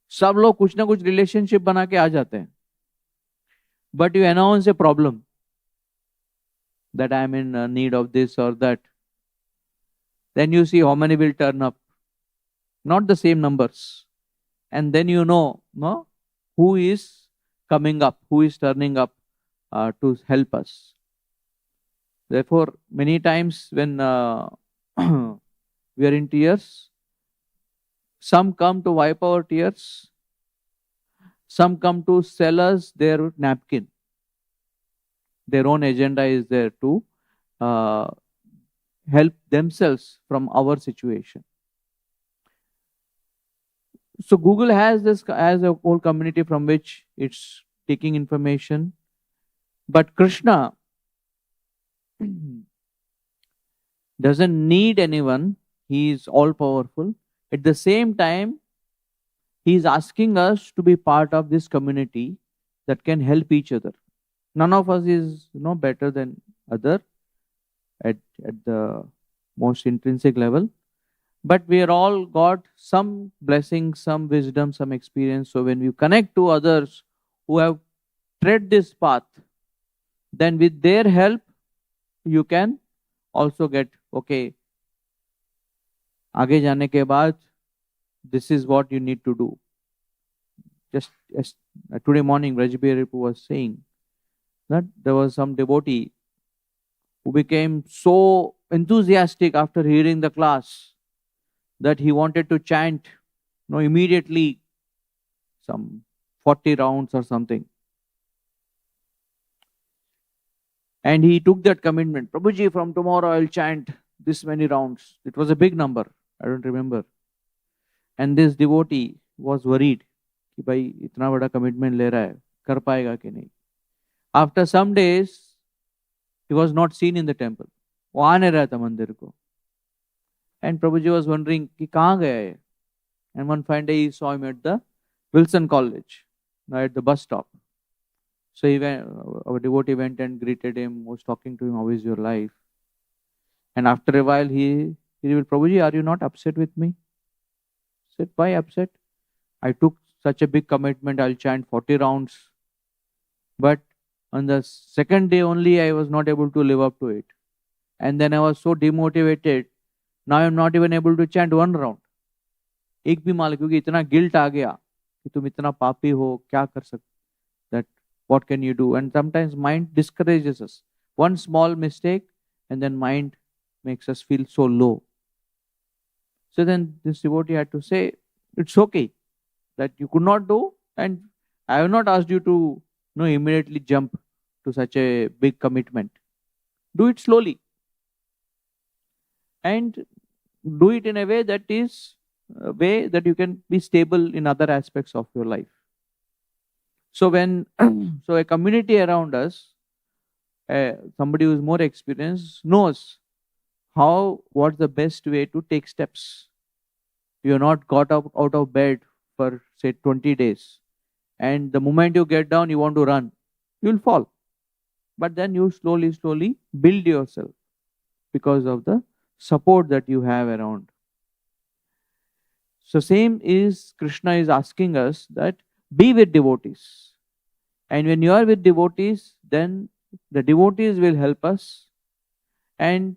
सब लोग कुछ ना कुछ relationship बना के आ जाते हैं. But you announce a problem that I am in need of this or that. Then you see how many will turn up. Not the same numbers. And then you know, no, who is coming up, who is turning up to help us. Therefore, many times when we are in tears, some come to wipe our tears, some come to sell us their napkin. Their own agenda is there to help themselves from our situation. So Google has this as a whole community from which it's taking information. But Krishna doesn't need anyone. He is all powerful. At the same time, he is asking us to be part of this community that can help each other. None of us is better than other at the most intrinsic level. But we are all got some blessing, some wisdom, some experience. So when we connect to others who have tread this path, then with their help, you can also get, okay, आगे जाने के बाद, this is what you need to do. Just as today morning, Braj Mohan Prabhu was saying that there was some devotee who became so enthusiastic after hearing the class that he wanted to chant immediately some 40 rounds or something. And he took that commitment. Prabhuji, from tomorrow I'll chant this many rounds. It was a big number. I don't remember. And this devotee was worried कि भाई इतना बड़ा commitment ले रहा है, कर पाएगा कि नहीं. After some days, he was not seen in the temple. वो आ नहीं रहा था मंदिर को. And Prabhuji was wondering कि कहाँ गया है. And one fine day he saw him at the Wilson College, at the bus stop. So he went, our devotee went and greeted him, was talking to him, how is your life? And after a while he will, Prabhuji, are you not upset with me? He said, why upset? I took such a big commitment, I'll chant 40 rounds. But on the second day only, I was not able to live up to it. And then I was so demotivated. Now I'm not even able to chant one round. एक भी माल क्योंकि इतना guilt आ गया कि तुम इतना पापी हो, क्या कर सकते, that what can you do? And sometimes mind discourages us. One small mistake and then mind makes us feel so low. So then this devotee had to say, it's okay that you could not do, and I have not asked you to immediately jump to such a big commitment. Do it slowly. And do it in a way that is a way that you can be stable in other aspects of your life. So when so a community around us, somebody who is more experienced knows what's the best way to take steps. You are not got up out of bed for say 20 days, and the moment you get down, you want to run, you will fall. But then you slowly build yourself because of the support that you have around. So same is Krishna is asking us that be with devotees. And when you are with devotees, then the devotees will help us. And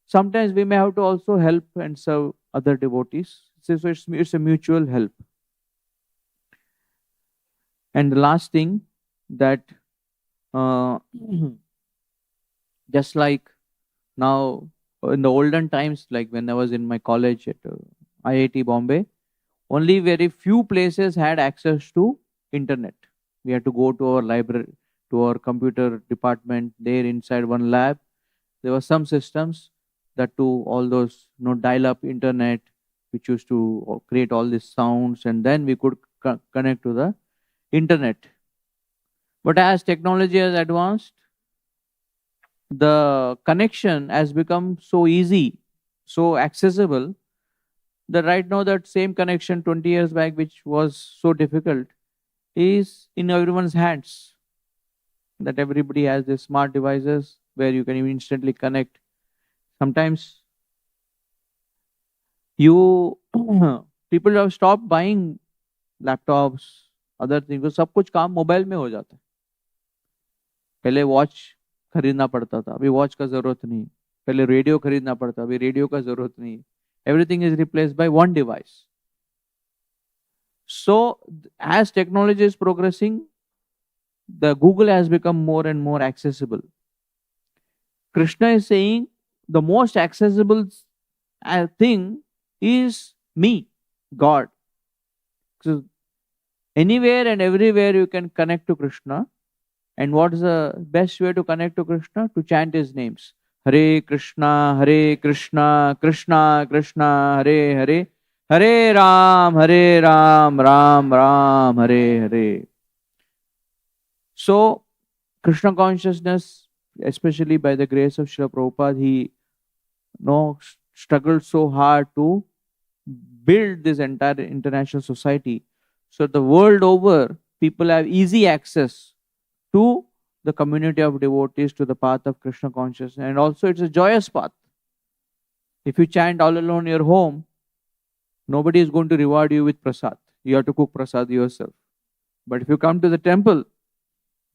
sometimes we may have to also help and serve other devotees. So it's a mutual help. And the last thing that just like now in the olden times, like when I was in my college at IIT Bombay, only very few places had access to internet. We had to go to our library, to our computer department. There inside one lab, there were some systems that to all those dial-up internet, which used to create all these sounds, and then we could connect to the internet. But as technology has advanced, the connection has become so easy, so accessible, that right now that same connection 20 years back, which was so difficult, is in everyone's hands. That everybody has these smart devices where you can instantly connect. Sometimes you people have stopped buying laptops, other things. सब कुछ काम mobile में हो जाता है. पहले watch खरीदना पड़ता था, अभी वॉच का जरूरत नहीं. पहले रेडियो खरीदना पड़ता, अभी रेडियो का जरूरत नहीं. Everything is replaced by one device. So as technology is progressing, the Google has become more and more accessible. Krishna is saying the most accessible thing is me, God. So anywhere and everywhere you can connect to Krishna. And what is the best way to connect to Krishna? To chant his names. Hare Krishna, Krishna Krishna, Hare Hare, Hare Ram, Ram Ram, Hare Hare. So, Krishna consciousness, especially by the grace of Srila Prabhupada, he struggled so hard to build this entire international society. So, the world over, people have easy access to the community of devotees, to the path of Krishna consciousness. And also, it's a joyous path. If you chant all alone in your home, nobody is going to reward you with prasad. You have to cook prasad yourself. But if you come to the temple,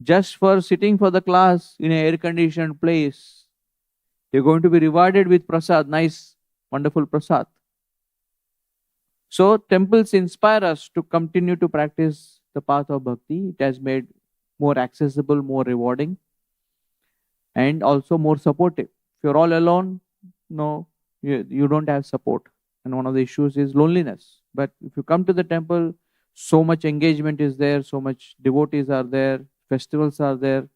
just for sitting for the class in an air-conditioned place, you're going to be rewarded with prasad, nice, wonderful prasad. So temples inspire us to continue to practice the path of bhakti. It has made more accessible, more rewarding, and also more supportive. If you're all alone, you don't have support. And one of the issues is loneliness. But if you come to the temple, so much engagement is there, so much devotees are there, festivals are there,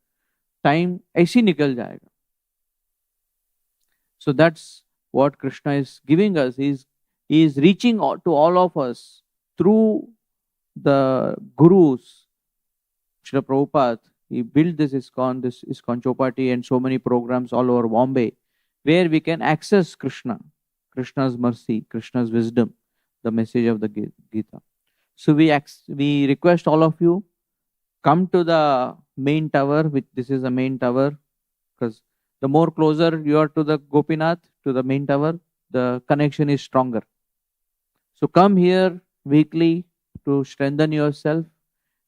time ऐसे ही निकल जाएगा. So that's what Krishna is giving us. He is reaching out to all of us through the gurus. Srila Prabhupada, he built this ISKCON Chowpatty and so many programs all over Bombay, where we can access Krishna, Krishna's mercy, Krishna's wisdom, the message of the Gita. So we request all of you, come to the main tower. This is the main tower, because the more closer you are to the Gopinath, to the main tower, the connection is stronger. So come here weekly to strengthen yourself.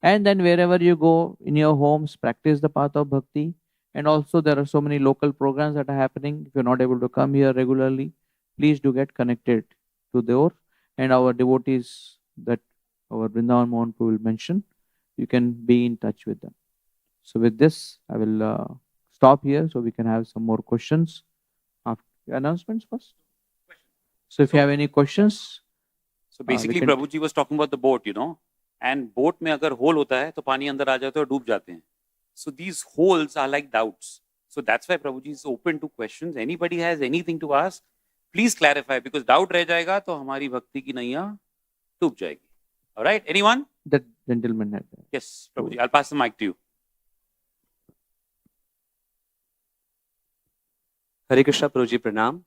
And then wherever you go in your homes, practice the path of bhakti. And also there are so many local programs that are happening. If you're not able to come here regularly, please do get connected to those. And our devotees that our Vrindavan Mohan Prabhu will mention, you can be in touch with them. So with this, I will stop here so we can have some more questions. After announcements first. So if you have any questions. So basically, Prabhuji was talking about the boat, and boat में अगर hole होता है तो पानी अंदर आ जाता है और डूब जाते हैं. So these holes are like doubts. So that's why Prabhuji is open to questions. Anybody has anything to ask, please clarify, because doubt रह जाएगा तो हमारी भक्ति की नैया डूब जाएगी. All right, anyone? That gentleman had that. Yes, Prabhuji, I'll pass the mic to you. Hare Krishna, Prabhuji, pranam.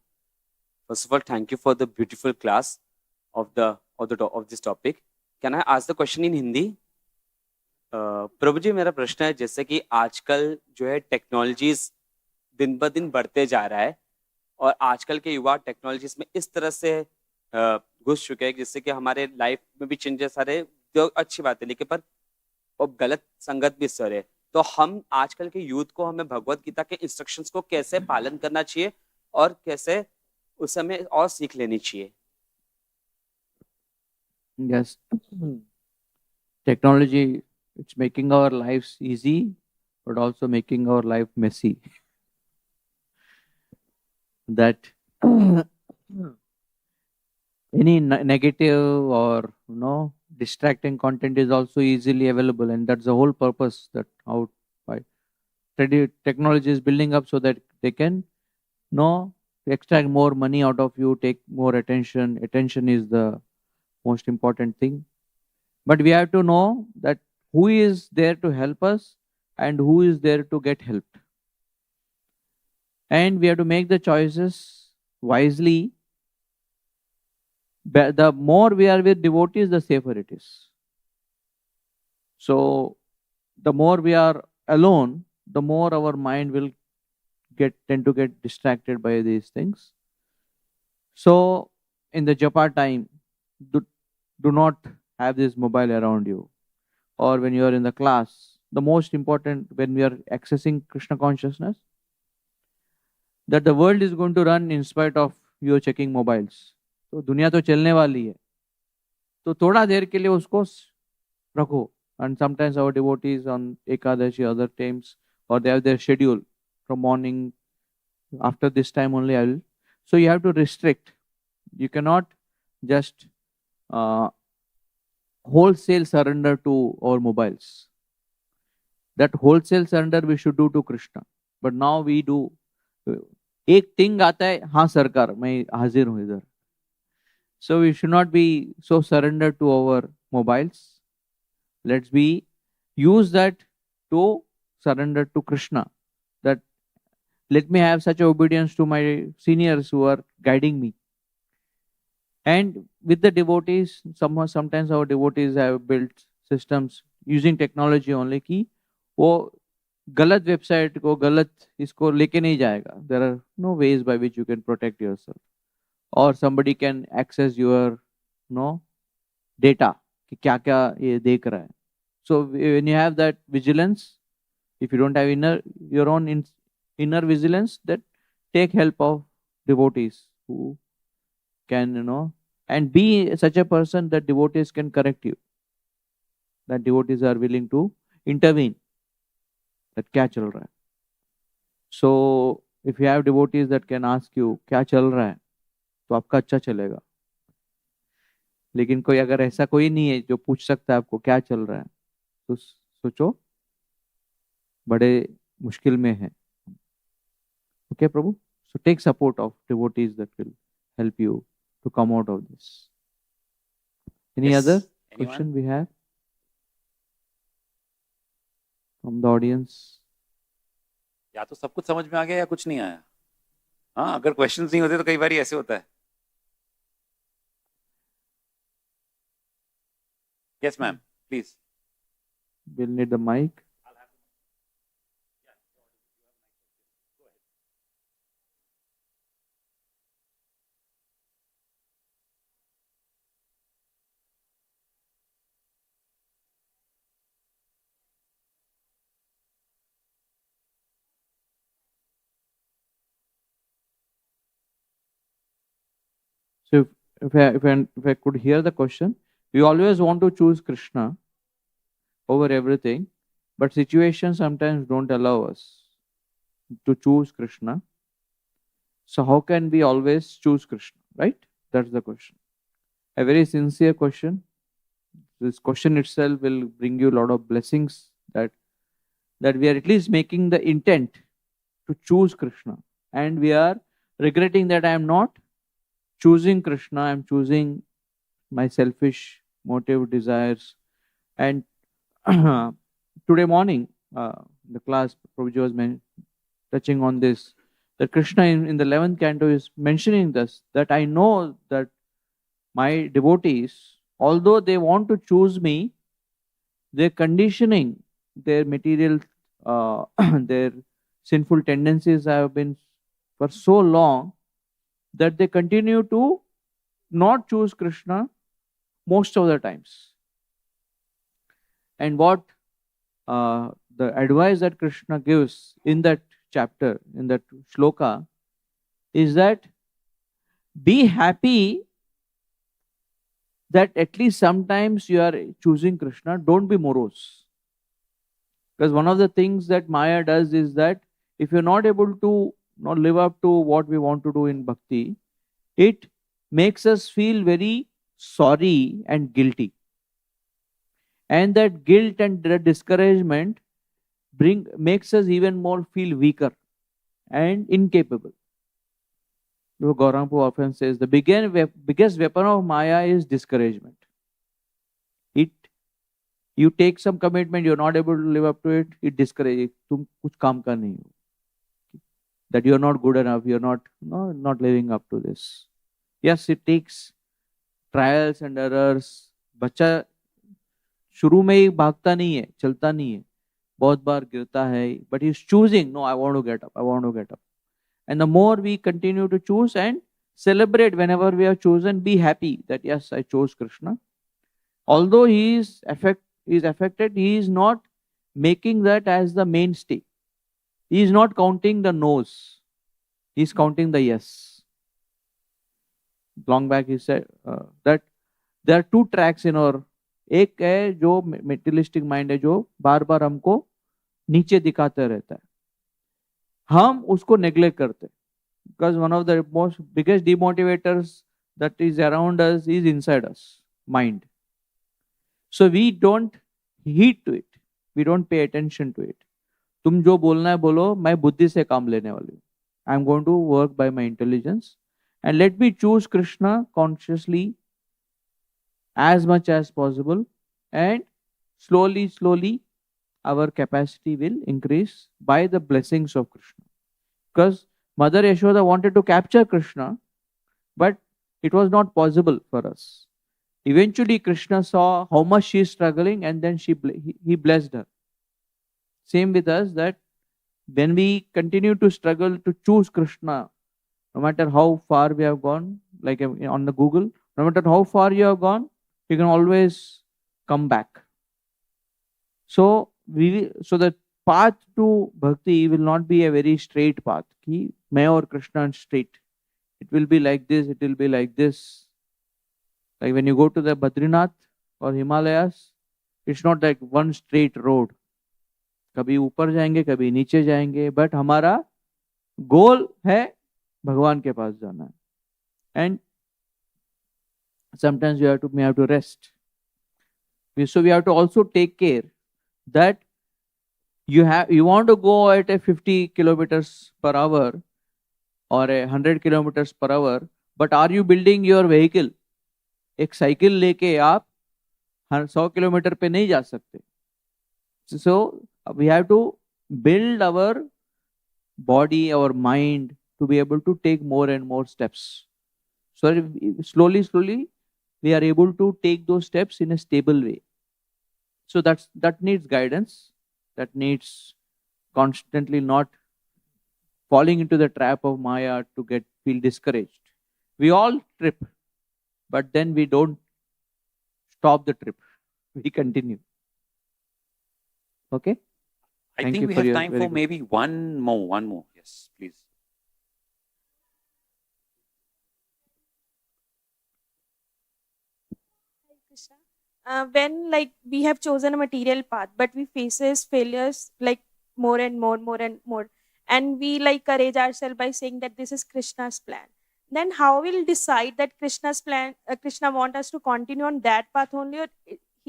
First of all, thank you for the beautiful class of this topic. Can I ask the question in Hindi? प्रभु जी, मेरा प्रश्न है, जैसे कि आजकल जो है technologies दिन ब दिन बढ़ते जा रहा है और आजकल के युवा टेक्नोलॉजीज में इस तरह से घुस चुके हैं जिससे कि हमारे लाइफ में भी चेंजेस आ रहे हैं, जो अच्छी बात है, लेकिन पर और गलत संगत भी सर है. तो हम आजकल के यूथ को, हमें भगवत गीता के इंस्ट्रक्शंस को कैसे पालन करना चाहिए और कैसे उस समय और सीख लेनी चाहिए? Yes, technology, it's making our lives easy, but also making our life messy. That any negative or distracting content is also easily available, and that's the whole purpose, that how technology is building up so that they can extract more money out of you, take more attention. Attention is the most important thing. But we have to know that who is there to help us and who is there to get helped. And we have to make the choices wisely. The more we are with devotees, the safer it is. So the more we are alone, the more our mind will tend to get distracted by these things. So in the japa time, do, do not have this mobile around you. Or when you are in the class, the most important when we are accessing Krishna consciousness, that the world is going to run in spite of you checking mobiles. तो दुनिया तो चलने वाली है, तो थोड़ा देर के लिए उसको रखो. And sometimes our devotees on Ekadashi, other times, or they have their schedule from morning, after this time only I will. So you have to restrict. You cannot just wholesale surrender to our mobiles. That wholesale surrender we should do to Krishna. But now we do. एक thing आता है, हाँ सरकार मैं हाजिर हूँ इधर. So we should not be so surrendered to our mobiles. Let's be use that to surrender to Krishna. That let me have such obedience to my seniors who are guiding me. And with the devotees, sometimes our devotees have built systems using technology only कि वो गलत website को गलत इसको लेके नहीं जाएगा. There are no ways by which you can protect yourself. Or somebody can access your data कि क्या क्या ये देख रहा है. So when you have that vigilance, if you don't have your own inner vigilance, that take help of devotees who can and be such a person that devotees can correct you, that devotees are willing to intervene, that क्या चल रहा है. So if you have devotees that can ask you क्या चल रहा है, तो आपका अच्छा चलेगा. लेकिन कोई अगर ऐसा कोई नहीं है जो पूछ सकता है आपको क्या चल रहा है, तो सोचो बड़े मुश्किल में है. Okay, Prabhu? So take support of devotees that will help you to come out of this. Any Yes. other Anyone? question we have from the audience? या तो सब कुछ समझ में आ गया या कुछ नहीं आया. हाँ, अगर क्वेश्चंस नहीं होते तो कई बार ऐसे होता है. Yes, ma'am. Please. We'll need the mic. So if I could hear the question, we always want to choose Krishna over everything, but situations sometimes don't allow us to choose Krishna. So how can we always choose Krishna, right? That's the question. A very sincere question. This question itself will bring you a lot of blessings, that we are at least making the intent to choose Krishna, and we are regretting that I am not choosing Krishna, I am choosing my selfish motive, desires. And today morning, the class, Prabhuji was touching on this, that Krishna in the 11th canto is mentioning this, that I know that my devotees, although they want to choose me, they're conditioning their material, their sinful tendencies have been for so long that they continue to not choose Krishna most of the times. And what the advice that Krishna gives in that chapter, in that shloka, is that be happy that at least sometimes you are choosing Krishna. Don't be morose. Because one of the things that Maya does is that if you're not able to not live up to what we want to do in bhakti, it makes us feel very sorry and guilty. And that guilt and that discouragement makes us even more feel weaker and incapable. Gauranga often says the biggest weapon of Maya is discouragement. You take some commitment, you're not able to live up to it, it discourages. तुम कुछ काम का नहीं हो. That you're not good enough, you're not living up to this. Yes, it takes trials and errors. बच्चा शुरू में ही भागता नहीं है, चलता नहीं है, बहुत बार गिरता है, but he is choosing, no, I want to get up, I want to get up. And the more we continue to choose and celebrate whenever we have chosen, be happy that yes, I chose Krishna. Although he is affected, he is not making that as the mainstay. He is not counting the no's, he is counting the yes. Long back he said that there are two tracks in our, एक है जो materialistic mind है जो बार बार हमको नीचे दिखाते रहता है, हम उसको नेग्लेक्ट करते हैं, because one of the most biggest demotivators that is around us is inside us, mind. So we don't heed to it, we don't pay attention to it. तुम जो बोलना है बोलो, मैं बुद्धि से काम लेने वाली हूँ. I am going to work by my intelligence and let me choose Krishna consciously as much as possible, and slowly our capacity will increase by the blessings of Krishna. Because Mother Yashoda wanted to capture Krishna, but it was not possible for us. Eventually Krishna saw how much she is struggling, and then he blessed her. Same with us, that when we continue to struggle to choose Krishna, no matter how far we have gone, like on the Google, no matter how far you have gone, you can always come back. So the path to bhakti will not be a very straight path. Ki मैं और Krishna straight. It will be like this, it will be like this. Like when you go to the Badrinath or Himalayas, it's not like one straight road. कभी ऊपर जाएंगे, कभी नीचे जाएंगे, but हमारा गोल है भगवान के पास जाना है. And sometimes we have to rest. So we have to also take care that you want to go at a 50 kilometers per hour or 100 kilometers per hour, but are you building your vehicle? एक cycle लेके आप 100 kilometre पे नहीं जा सकते. So we have to build our body, our mind to be able to take more and more steps. So slowly we are able to take those steps in a stable way. So that needs guidance, that needs constantly not falling into the trap of Maya to feel discouraged. We all trip, but then we don't stop the trip. We continue. Okay? I Thank think you we for have your time very for good- maybe one more. Yes, please. Krishna. When like we have chosen a material path, but we faces failures like more and more, and we like courage ourselves by saying that this is Krishna's plan. Then how we'll decide that Krishna's plan, Krishna want us to continue on that path only, or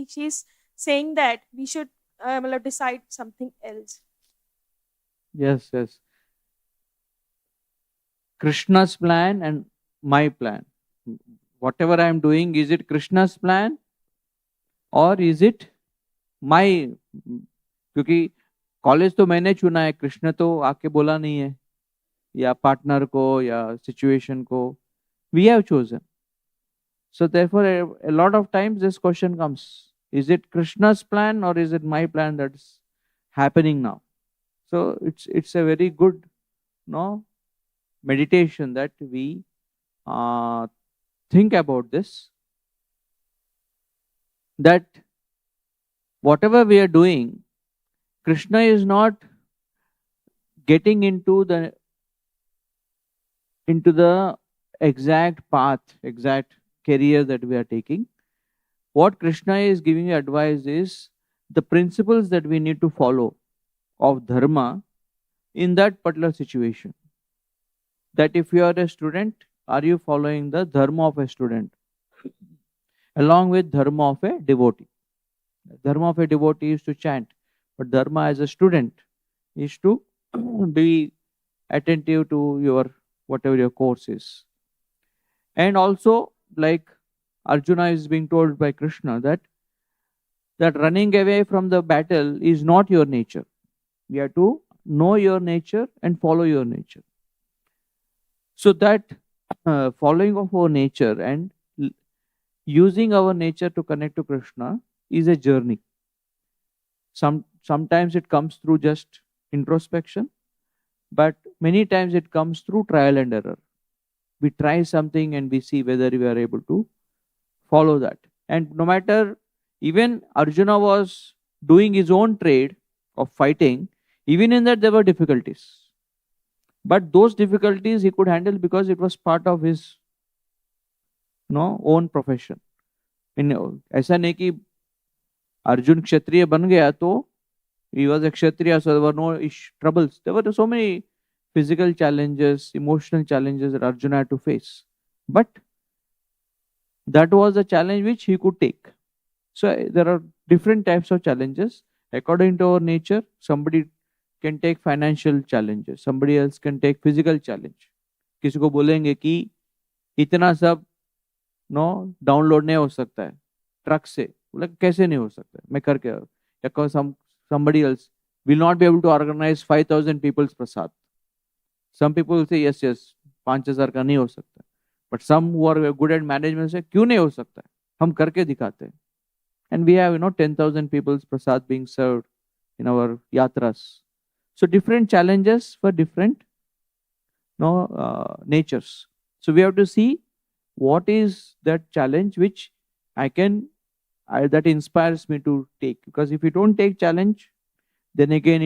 she's saying that we should decide something else. Yes. Krishna's plan and my plan. Whatever I am doing, is it Krishna's plan or is it my? क्योंकि college तो मैंने चुना है, कृष्ण तो आके बोला नहीं है, या पार्टनर को या सिचुएशन को. We have chosen. So therefore a lot of times this question comes, is it Krishna's plan or is it my plan that's happening now? So it's a very good meditation that we think about this, that whatever we are doing, Krishna is not getting into the exact path, exact career that we are taking. What Krishna is giving you advice is the principles that we need to follow of dharma in that particular situation. That if you are a student, are you following the dharma of a student along with dharma of a devotee? Dharma of a devotee is to chant, but dharma as a student is to be attentive to your whatever your course is. And also, like Arjuna is being told by Krishna that running away from the battle is not your nature. You have to know your nature and follow your nature. So that following of our nature and using our nature to connect to Krishna is a journey. Sometimes it comes through just introspection, but many times it comes through trial and error. We try something and we see whether we are able to follow that. And no matter, even Arjuna was doing his own trade of fighting, even in that there were difficulties. But those difficulties he could handle because it was part of his own profession. ऐसा नहीं कि अर्जुन क्षत्रिय बन गया तो he was a kshatriya, so there were no troubles. There were so many physical challenges, emotional challenges that Arjuna had to face. But that was a challenge which he could take. So there are different types of challenges. According to our nature, somebody can take financial challenges, somebody else can take physical challenge. किसी को बोलेंगे कि इतना सब download नहीं हो सकता है ट्रक से, बोले कैसे नहीं हो सकता है, मैं करके, या somebody else will not be able to organize 5,000 people's prasad. Some people will say yes 5,000 का नहीं हो सकता, but some who are good at management say क्यों नहीं हो सकता है, हम करके दिखाते हैं. And we have 10,000 people's prasad being served in our yatras. So different challenges for different natures. So we have to see what is that challenge which that inspires me to take. Because if we don't take challenge, then again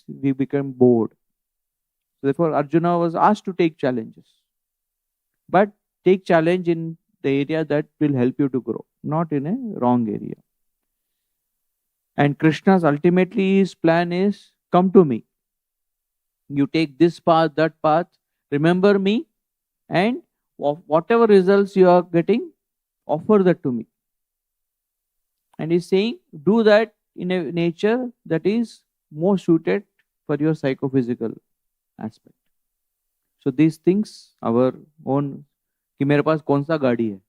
we become bored. So therefore Arjuna was asked to take challenges, but take challenge in the area that will help you to grow, not in a wrong area. And Krishna's ultimately his plan is, come to me. You take this path, that path, remember me, and whatever results you are getting, offer that to me. And he's saying, do that in a nature that is more suited for your psychophysical aspect. So these things, our own, कि मेरे पास कौन सा गाड़ी है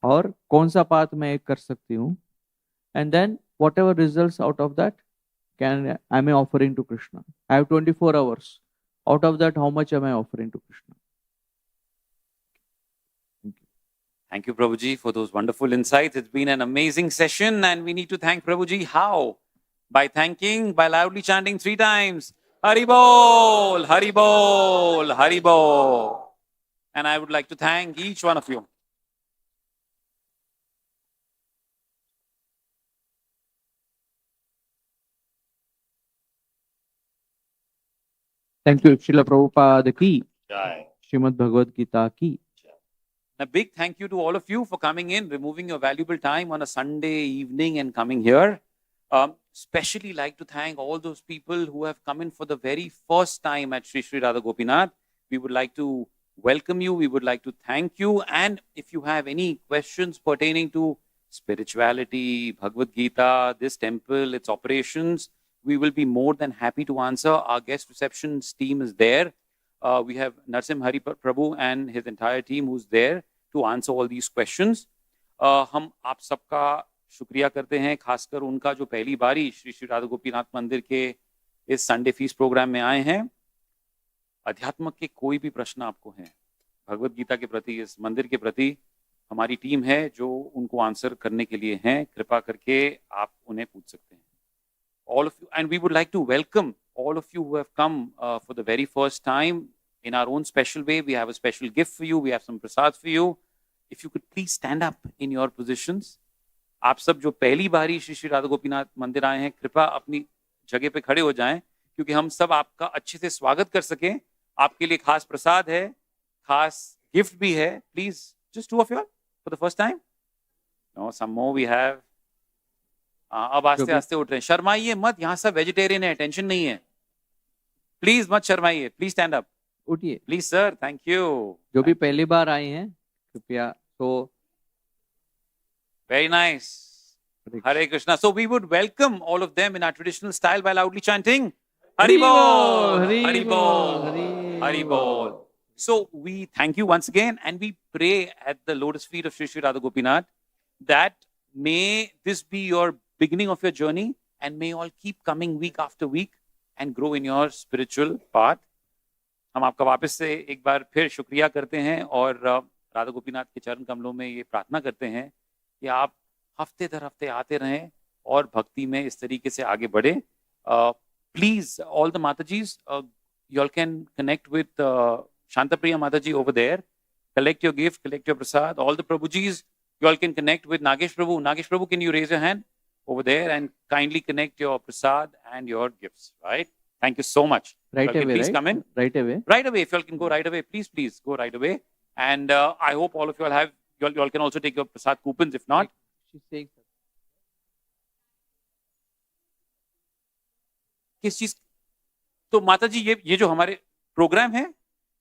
और कौन सा path मैं कर सकती हूँ, and then whatever results out of that am I offering to Krishna. I have 24 hours. Out of that, how much am I offering to Krishna? Thank you, Prabhuji, for those wonderful insights. It's been an amazing session, and we need to thank Prabhuji. How? By loudly chanting 3 times, Hari Bol, Hari Bol, Hari Bol. And I would like to thank each one of you. Thank you, Srila Prabhupada ki, Srimad Bhagavad Gita ki. A big thank you to all of you for coming in, removing your valuable time on a Sunday evening and coming here. Especially like to thank all those people who have come in for the very first time at Sri Sri Radha Gopinath. We would like to welcome you. We would like to thank you. And if you have any questions pertaining to spirituality, Bhagavad Gita, this temple, its operations, we will be more than happy to answer. Our guest receptions team is there. We have Narsim Hari Prabhu and his entire team who's there to answer all these questions. हम आप सबका शुक्रिया करते हैं, खासकर उनका जो पहली बारी श्री श्री राधा गोपीनाथ मंदिर के इस संडे फीस प्रोग्राम में आए हैं. अध्यात्म के कोई भी प्रश्न आपको हैं, भगवत गीता के प्रति, इस मंदिर के प्रति, हमारी टीम है जो उनको आंसर करने के लिए हैं. कृपा करके आप उन्हें पूछ सकते हैं. All of you, and we would like to welcome all of you who have come for the very first time in our own special way. We have a special gift for you. We have some prasads for you. If you could please stand up in your positions. आप सब जो पहली बारी श्री श्री राधा गोपीनाथ मंदिर आए हैं, कृपया अपनी जगह पे खड़े हो जाएं, क्योंकि हम सब आपका अच्छे से स्वागत कर सकें. आपके लिए खास प्रसाद है, खास गिफ्ट भी है. Please, just 2 of you for the first time. No, some more we have. अब आस्ते आस्ते उठ रहे हैं. शर्माइए मत, यहाँ सब वेजिटेरियन है, टेंशन नहीं है. प्लीज मत शर्माइए. Please stand up. उठिए. Please sir. Thank you. जो भी पहली बार आए हैं कृपया. तो very nice. Hare Krishna. So we would welcome all of them in our traditional style by loudly chanting Hari Bol, Hari Bol, Hari Bol. So we thank you once again, and we pray at the lotus feet of Sri Sri Radha Gopinath that may this be your beginning of your journey, and may all keep coming week after week and grow in your spiritual path. हम आपका वापस से एक बार फिर शुक्रिया करते हैं और राधा गोपीनाथ के चरण कमलों में ये प्रार्थना करते हैं कि आप हफ्ते दर हफ्ते आते रहें और भक्ति में इस तरीके से आगे बढ़े. Please, all the Matajis, you all can connect with Shantapriya Mataji over there. Collect your gift, collect your prasad. All the Prabhujis, you all can connect with Nagesh Prabhu. Nagesh Prabhu, can you raise your hand over there and kindly connect your prasad and your gifts, right? Thank you so much. Right You all can away, please right? come in. Right away. Right away, if you all can go right away, please go right away. And I hope all of you all have, you all can also take your prasad coupons. If not, She's saying किस चीज. तो माता जी ये जो हमारे programme है,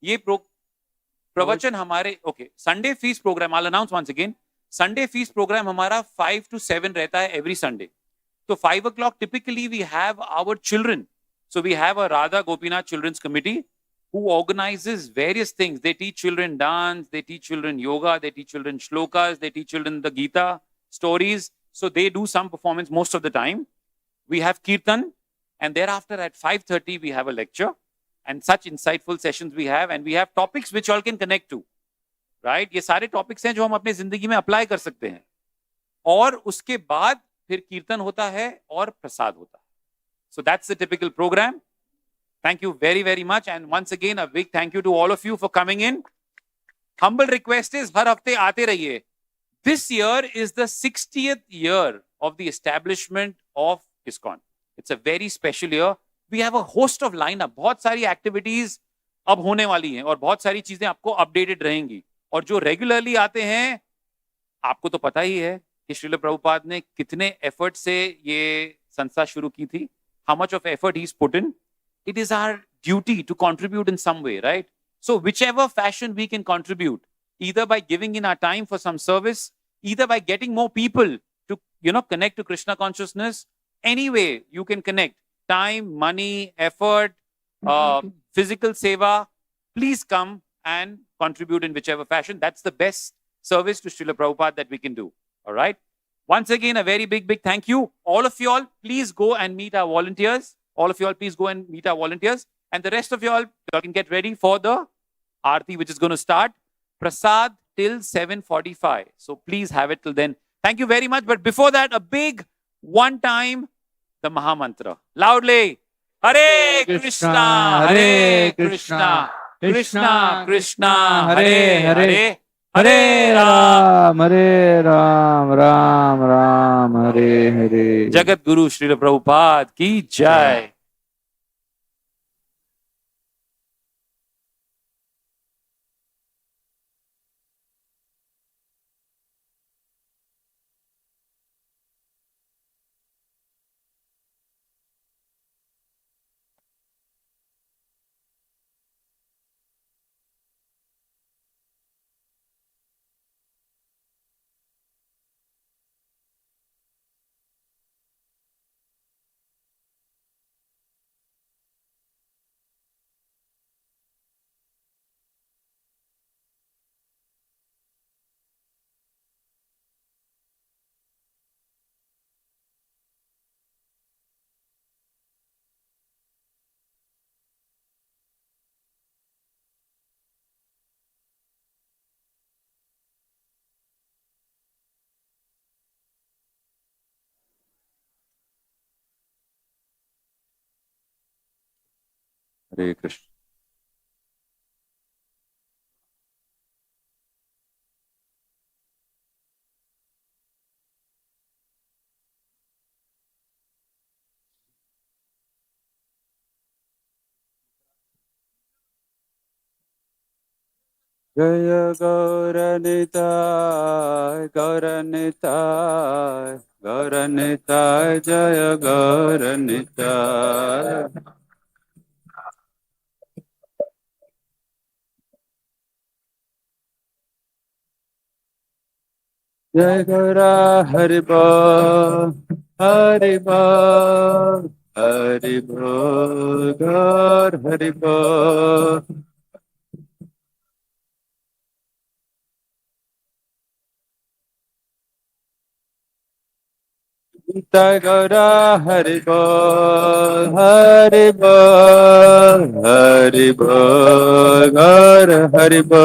ये प्रवचन हमारे, okay, Sunday feast program, I announce once again. Sunday feast program हमारा 5 to 7 रहता है एवरी संडे. तो 5 o'clock typically we have our children. So we have a Radha Gopinath Children's Committee who organizes various things. They teach children dance, they teach children yoga, they teach children shlokas, they teach children the Gita stories. So they do some performance most of the time. We have Kirtan, and thereafter at 5:30 we have a lecture, and such insightful sessions we have, and we have topics which all can connect to, right? ये सारे topics हैं जो हम अपने जिंदगी में apply कर सकते हैं. और उसके बाद फिर कीर्तन होता है और प्रसाद होता है. So that's the typical program. Thank you very, very much. And once again, a big thank you to all of you for coming in. Humble request is हर हफ्ते आते रहिए. This year is the 60th year of the establishment of ISKCON. It's a very special year. We have a host of lineup. बहुत सारी activities अब होने वाली हैं और बहुत सारी चीजें आपको updated रहेंगी. और जो regularly आते हैं, आपको तो पता ही है कि श्रील प्रभुपाद ने कितने एफर्ट से ये संस्था शुरू की थी. How much of effort he's put in. It is our duty to contribute in some way, right? So whichever fashion we can contribute, either by giving in our time for some service, either by getting more people to, connect to Krishna consciousness, any way you can connect, time, money, effort, physical seva, please come and contribute in whichever fashion. That's the best service to Srila Prabhupada that we can do. All right. Once again, a very big, big thank you. All of you all, please go and meet our volunteers. All of you all, please go and meet our volunteers. And the rest of you all can get ready for the Aarti, which is going to start. Prasad till 7:45. So please have it till then. Thank you very much. But before that, a big one time, the Maha Mantra. Loudly. Hare Krishna, Hare Krishna, Krishna Krishna, Hare Hare, Hare Ram, Hare Ram, Ram Ram, Hare Hare. Jagat Guru Srila Prabhupada ki jai. Hare Krishna. Jaya Gauranitai, Gauranitai, Gauranitai, Jaya Gauranitai. Jai Gaura Haribo, Haribo, Haribo, Gaur Haribo. Jai Gaura Haribo, Haribo, Haribo, Gaur Haribo.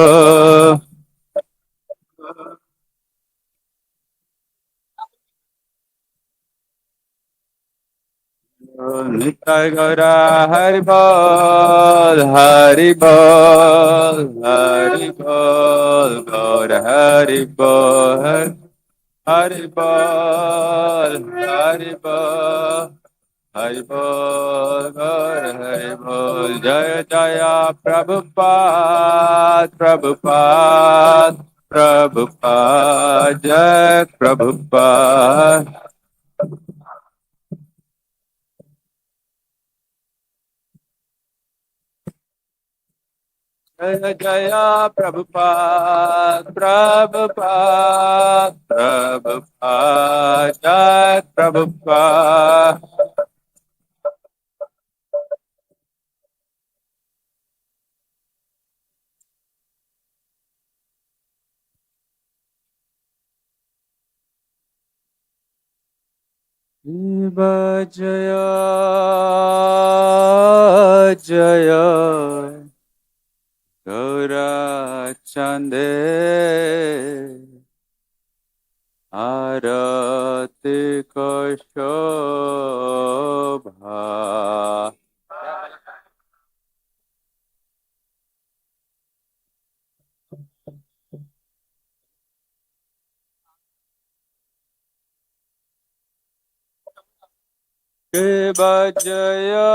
Nitai Gaura Hari Bol, Hari Bol, Hari Bol, Gaura Hari Bol, Hari Bol, Hari Bol, Hari Bol, Gaura Hari Bol, Jaya Jaya Prabhupada, Prabhupada, Prabhupada, Jai Prabhupada. Jaya Jaya Prabhupada, Prabhupada, Prabhupada, Jai Prabhupada. Shiva Jaya Jaya Gaura Chande Arati Kashobha. Shiva Jaya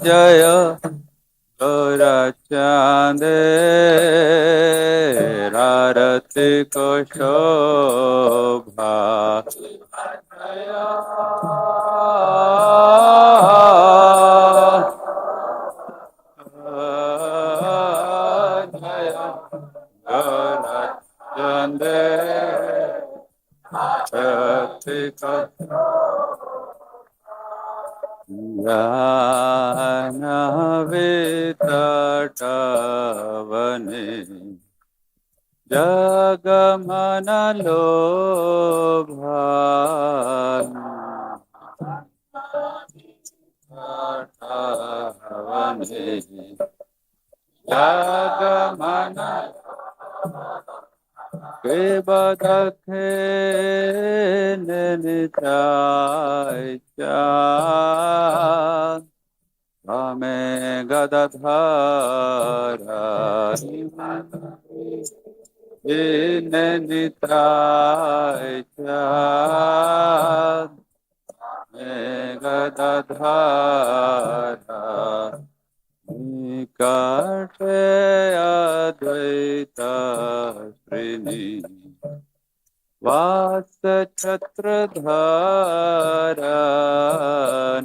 Jaya Gaura Chande Rarati Kashobha. Jaya Gaura Chande Rarati Janavitatavane Jagamanalobhavane Jagamana Kebadakhe Nenichai Ame Gadadhara Inenitraicha Me Gadadhara Nikarte Advaita Srini Vasa Chatradhara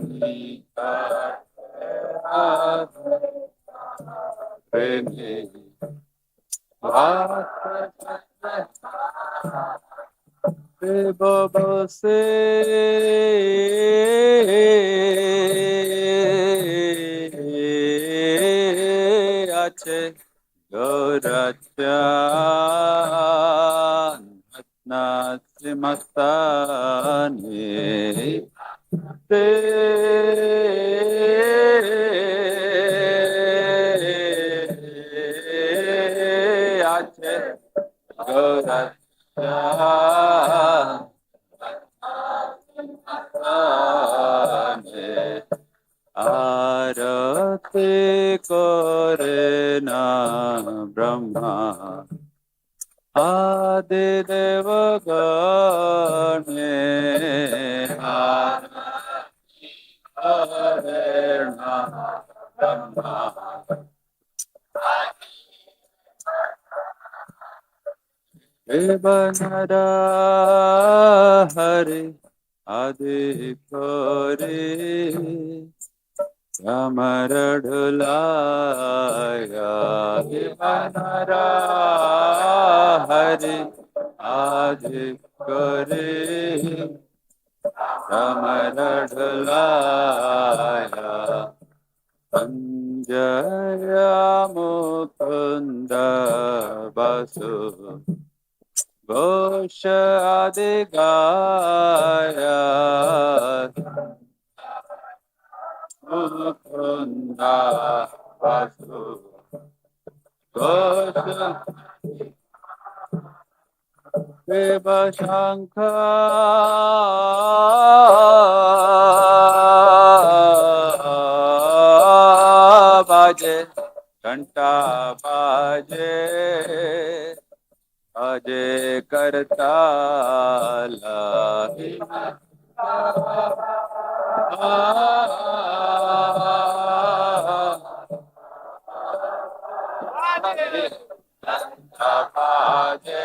Nikarte Premi Bose Ache Gaurachan Natsimastani Te Ache Gaurachan Arati kore na Brahma Adi Deva Gane Arati kore na Brahma Devanara Hari Adi kore Ramaradulaya Vimanara Hari Adhikari Ramaradulaya Sanjaya Mukunda Basu Gosha Adigaya Mukunda Vasu Gosha Shiv शंख बाजे घंटा बाजे अजय करताला बाजे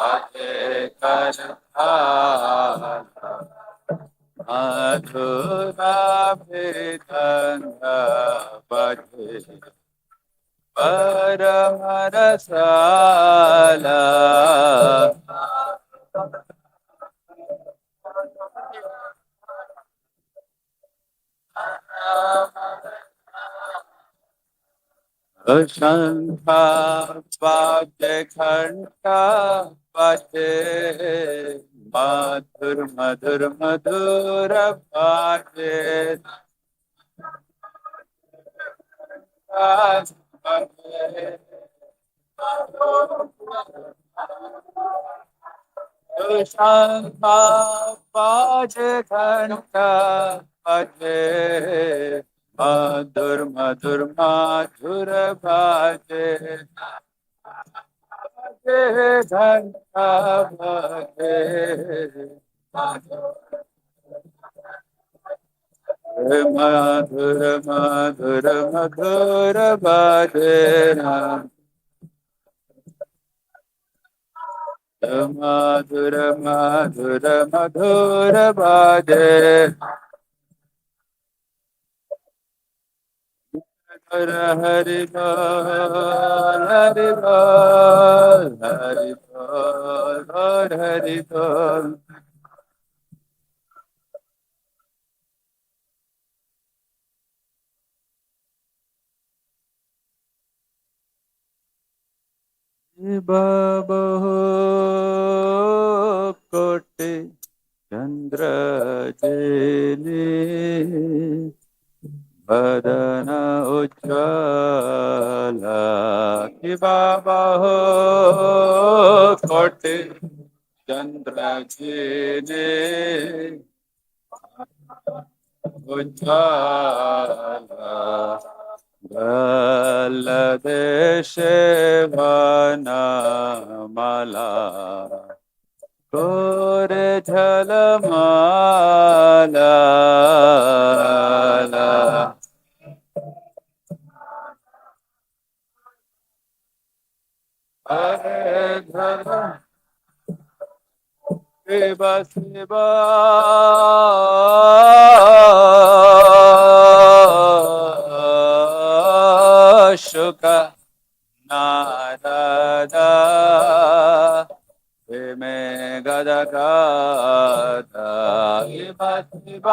अजय करताला मधुरा मृदंग बजे परम रसाला शंखा बाजे घंटा बाजे मधुर मधुर मधुर बाजे शंखा बाजे घंटा बाजे मधुर मधुर मधुर बाजे घंटा बाजे मधुर मधुर मधुर बाजे मधुर मधुर मधुर बाजे हर हरि बोल हरि बोल हरि बोल हर हरि बोल बाबो कोटि चंद्र जेने बदन उज्ज्वला कि बाबा हो कोटि चंद्र जेने उज्ज्वला देशे वनमाला कोरे झलमाला हरे झल शिव शिव शुक नारदा मे गदगादा शिव शिव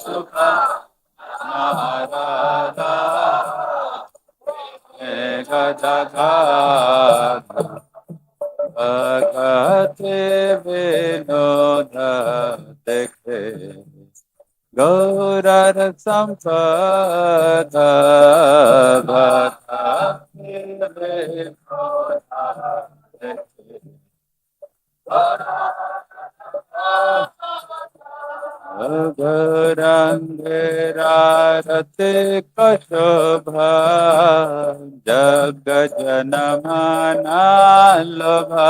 शुक नारदा गदगादा भगते विनोद देखे गौरर संपद भगते विनोद देखे गौरंगरारते कशोभा जग जनमना लोभा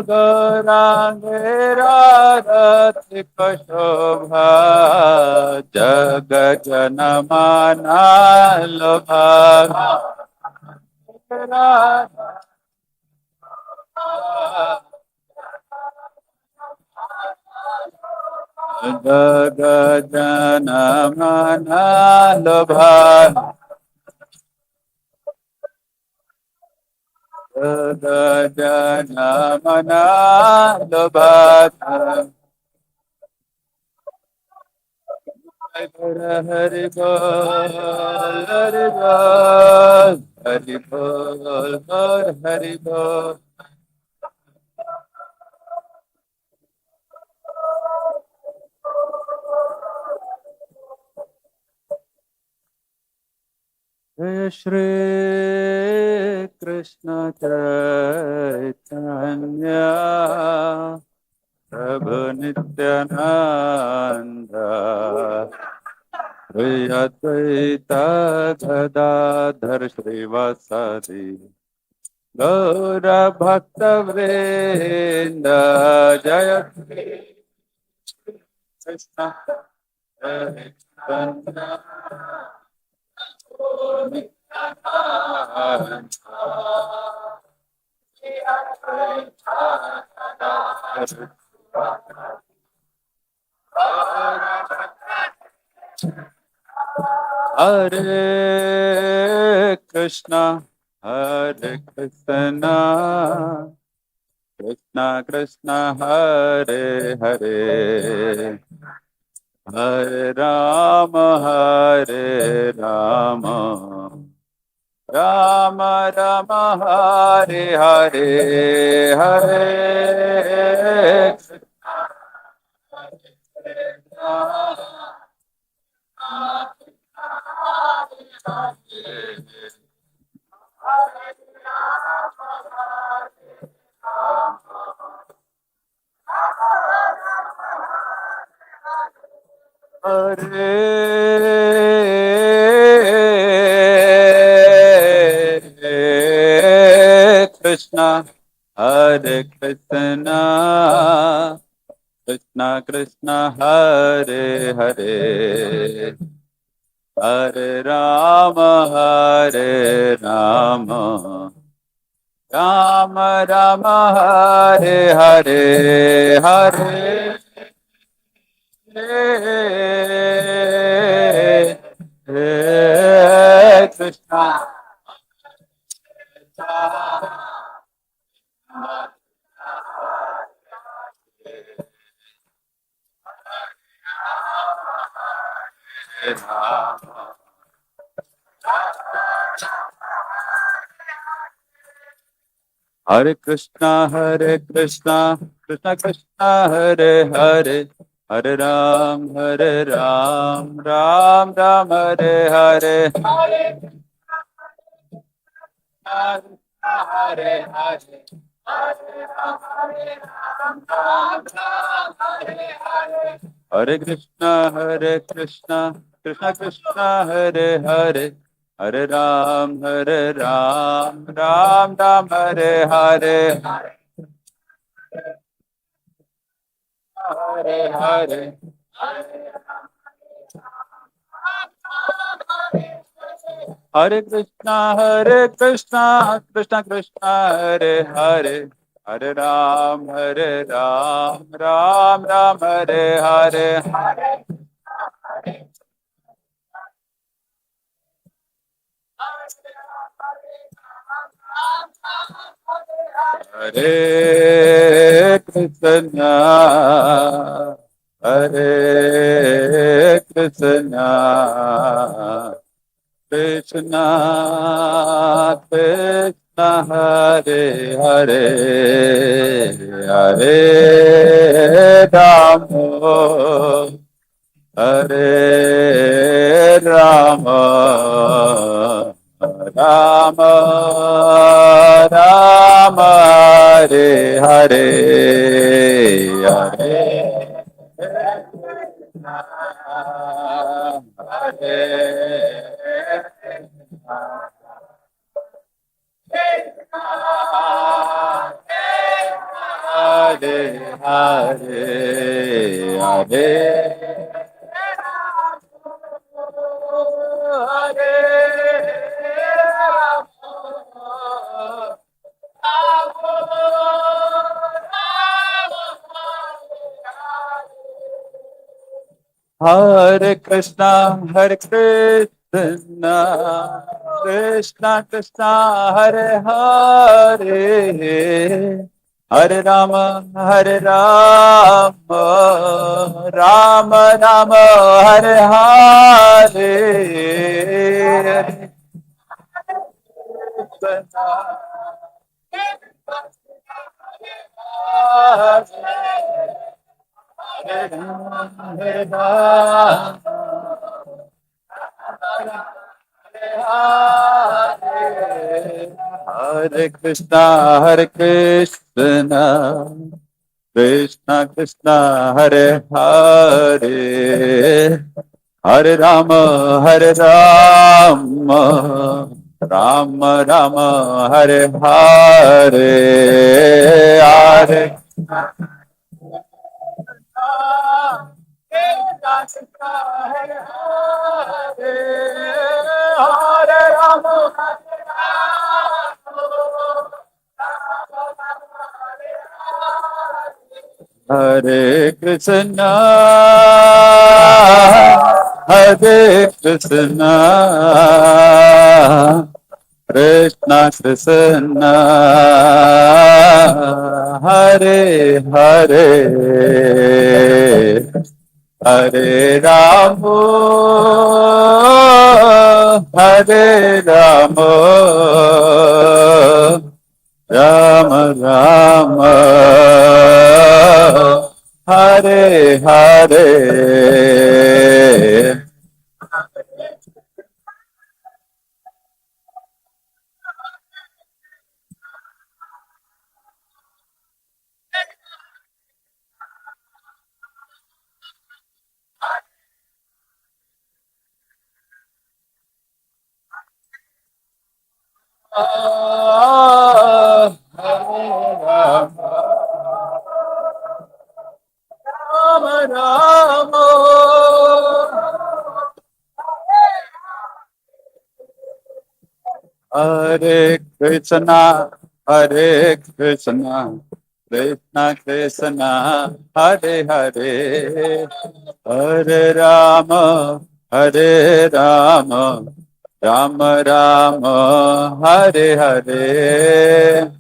गौरांगरारते कशोभा जग जनमना लोभा जग जनमना लोभा जग जनमना लोभा हरि बोल हरि बोल हरि बोल हरि बोल Shri Krishna Chaitanya Prabhu Nityananda Shri Advaita Gadadhar Srivasadi Gaura Bhakta Vrinda Jaya Krishna Chaitanya Hare Krishna, Hare Krishna, Krishna Krishna, Hare Hare, Hare Rama, Hare Rama, Rama Rama, Hare Hare, Hare Hare Krishna, Hare Krishna, Krishna Krishna, Hare Hare, Hare Rama, Hare Rama, Rama Rama, Hare Hare, Hare Hare Krishna. Hare Krishna, Krishna Krishna, Hare Hare, Hare Ram, Ram Ram, Hare Hare. Hare Hare. Hare Krishna, Krishna Krishna, Hare Hare, Hare Ram, Ram Ram, Hare Hare. Hare Hare. Hare Krishna, Krishna Krishna, Hare Hare, Hare Ram, Ram Ram, Hare Hare. Hare Krishna, Hare Krishna, Krishna Krishna, Hare Hare, Hare Rama, Hare Rama, Rama Rama, Hare Hare, Hare Hare Hare, Hare Hare Krishna, Krishna Krishna, Hare Hare, Hare Rama, Rama Rama, Hare Hare. Hare Hare Krishna, Krishna Krishna, Hare Hare, Hare Rama, Rama Rama, Hare Hare, Hare Hare Krishna, Hare Krishna, Krishna Krishna, Hare Hare, Hare Rama, Hare Rama, Rama Rama, Hare Hare. Rama Rama, Hare Krishna, Hare Krishna, Krishna Krishna, Hare Hare, Hare Rama, Hare Rama, Rama Rama, Hare Hare.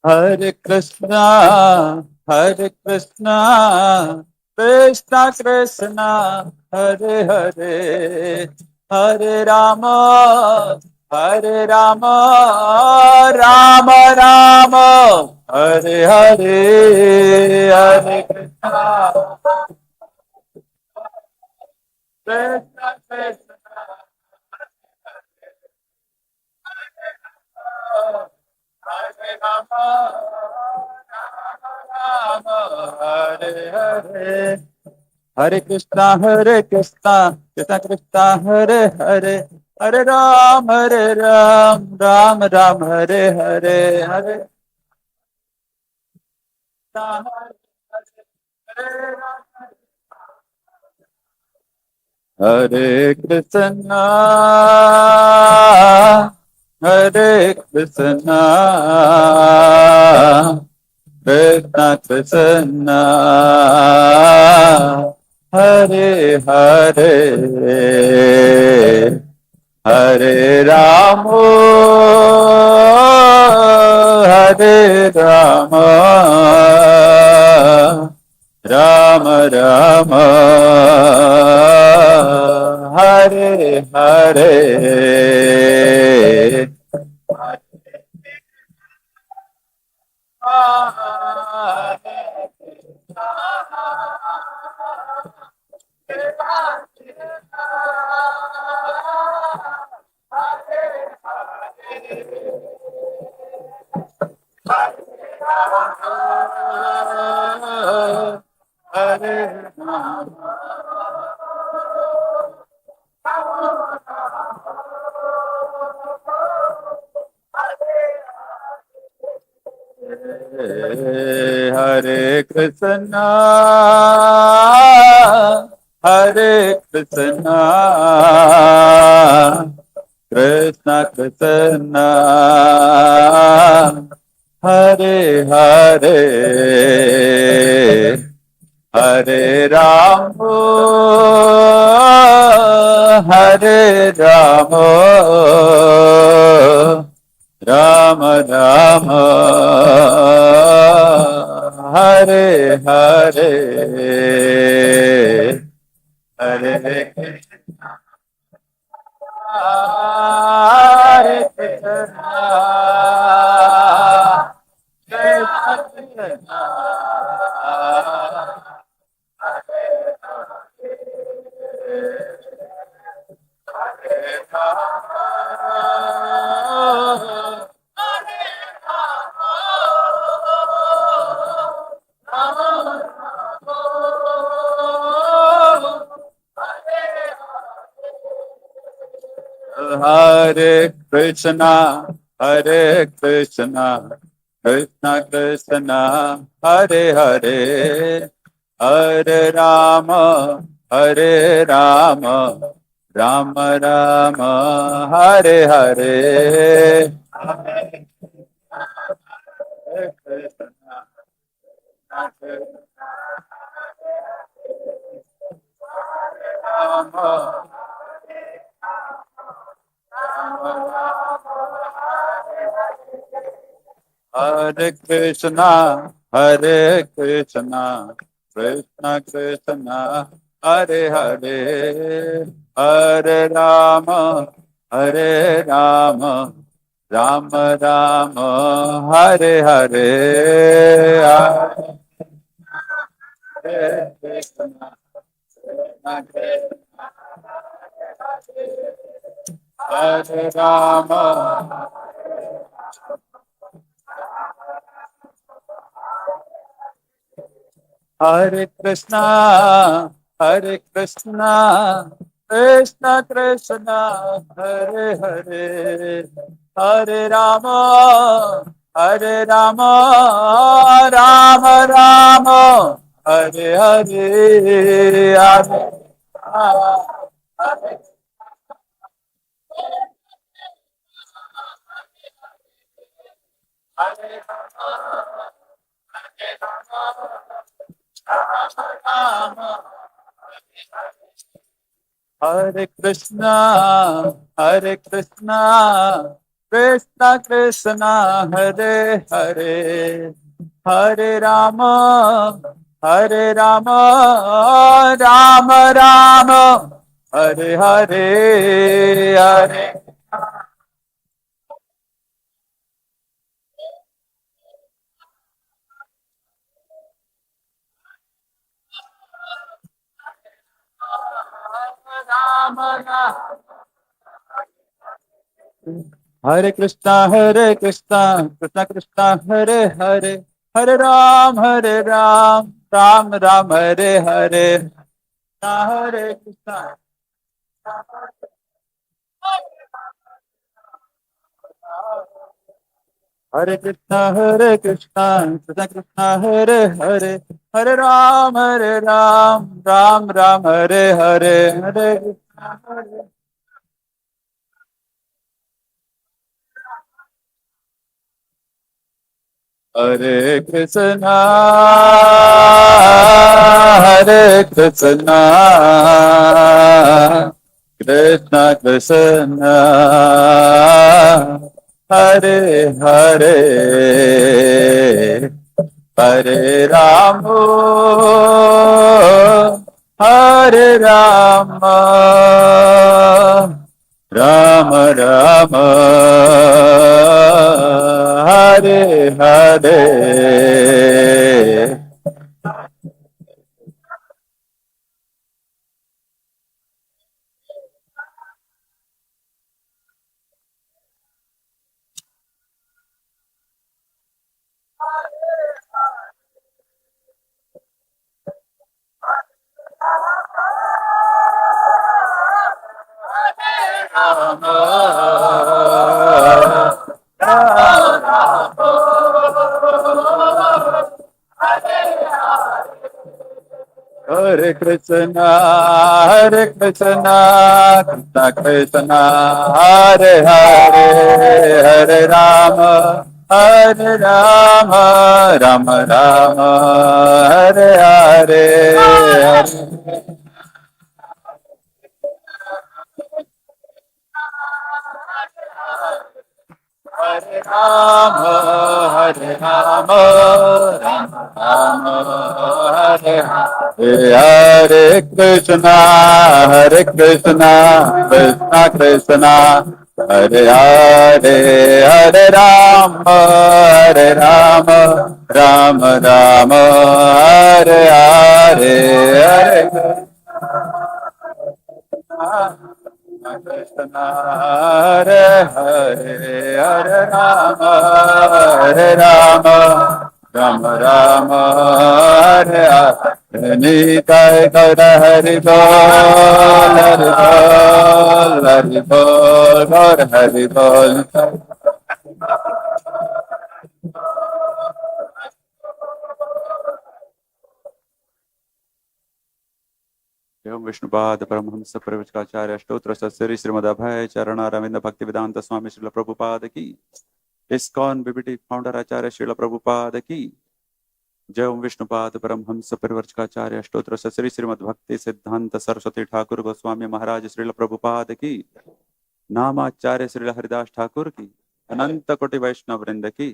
Hare Krishna, Hare Krishna, Krishna Krishna, Hare Hare, Hare Rama, Hare Rama, Rama Rama, Hare Hare, Hare Krishna, Krishna Krishna, Hare Rama, Rama Rama, Hare Hare. Hare Krishna, Krishna Krishna, Hare Hare, Hare Ram, Ram Ram, Hare Hare, Hare Krishna, Hare Hare Krishna, Hare Krishna, Krishna Krishna, Hare Hare, Hare Rama, Hare Rama, Rama Rama, Hare Hare. Hare Hare Krishna, Hare Krishna, Krishna Krishna, Hare Hare, Hare Rama, Hare Rama, Rama Rama, Hare Hare, Hare Krishna, Hare Krishna, Hare Krishna, Hare Krishna, Krishna Krishna, Hare Hare, Hare Rama, Hare Rama, Rama Rama, Hare Hare. Hare Krishna, Rama, Hare Krishna, Hare Krishna, Krishna Krishna, Hare Hare, Hare Rama, Hare Rama, Rama Rama, Hare Hare. Hare Krishna, Krishna Krishna, Hare Rama, Hare Krishna, Hare Krishna, Krishna Krishna, Hare Hare, Hare Rama, Hare Rama, Rama Rama, Hare Hare, Hare Hare Krishna, Hare Krishna, Krishna Krishna, Hare Hare, Hare Rama, Hare Rama, Rama Rama, Hare Hare, Hare Rama. Hare Krishna, Hare Krishna, Krishna Krishna, Hare Hare, Hare Ram, Ram Ram, Hare Hare, Hare Krishna. Hare Krishna, Hare Krishna, Krishna Krishna, Hare Hare, Hare Ram, Ram Ram, Hare Hare, Hare Krishna, Hare Krishna, Hare Krishna, Krishna Krishna, Hare Hare, Hare Rama, Hare Rama, Rama Rama, Hare Hare. Hare Krishna, Hare Krishna, Krishna Krishna, Hare Hare, Hare Rama, Hare Rama, Rama Rama, Hare Hare. Hare Rama, Hare Rama, Rama Rama, Hare Hare, Hare Krishna, Krishna Krishna, Hare Hare, Hare Rama, Rama Rama, Hare Hare, Hare Krishna, Hare Hare, Hare Rama, Rama Rama, Hare Hare. Nitai Gaura Hari Bol, Hari Bol, Hari Bol, Gaura Hari Bol. एवं विष्णुपाद परमहंस परिव्राजकाचार्य अष्टोत्तर सत्सरी श्रीमद अभय चरण अरविंद भक्ति वेदांत स्वामी श्रील प्रभुपाद की, ISKCON BBT founder आचार्य श्रील प्रभुपाद की जय। ओम विष्णुपाद परमहंस परिव्राजकाचार्य अष्टोत्तर सत्सरी श्रीमद भक्ति सिद्धांत सरस्वती ठाकुर गोस्वामी महाराज श्रील प्रभुपाद की, नामाचार्य श्रील हरिदास ठाकुर की, अनंत कोटि वैष्णव वृंद की।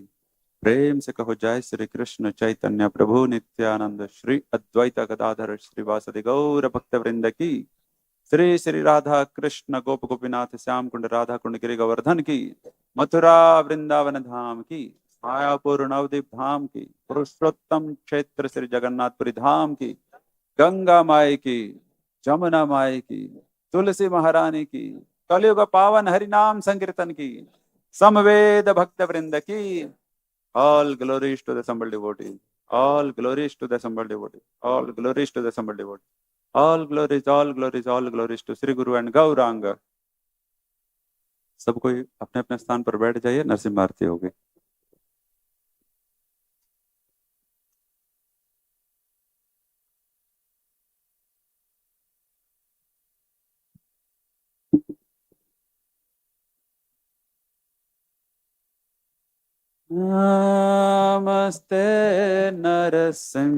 प्रेम से कहो जय श्री कृष्ण चैतन्य प्रभु नित्यानंद श्री अद्वैत गदाधर श्रीवासदि गौर भक्त वृंद की। श्री श्री राधा कृष्ण गोप गोपीनाथ श्याम कुंड राधा कुंड गिरि गोवर्धन की। मथुरा वृंदावन धाम की, मायापुर नवदीप धाम की, पुरुषोत्तम क्षेत्र श्री जगन्नाथपुरी धाम की, गंगा माई की, जमुना माई की, तुलसी महारानी की, कलयुग पावन हरिनाम संकीर्तन की, समवेद भक्त वृंद की। All glories to the assembled devotees. All glories to the assembled devotees. All glories to the assembled devotees. All glories, all glories, all glories to Sri Guru and Gauranga. सब कोई अपने अपने स्थान पर बैठ जाइए, नरसिम्हा आरती होगी। नमस्ते नरसिंहाय,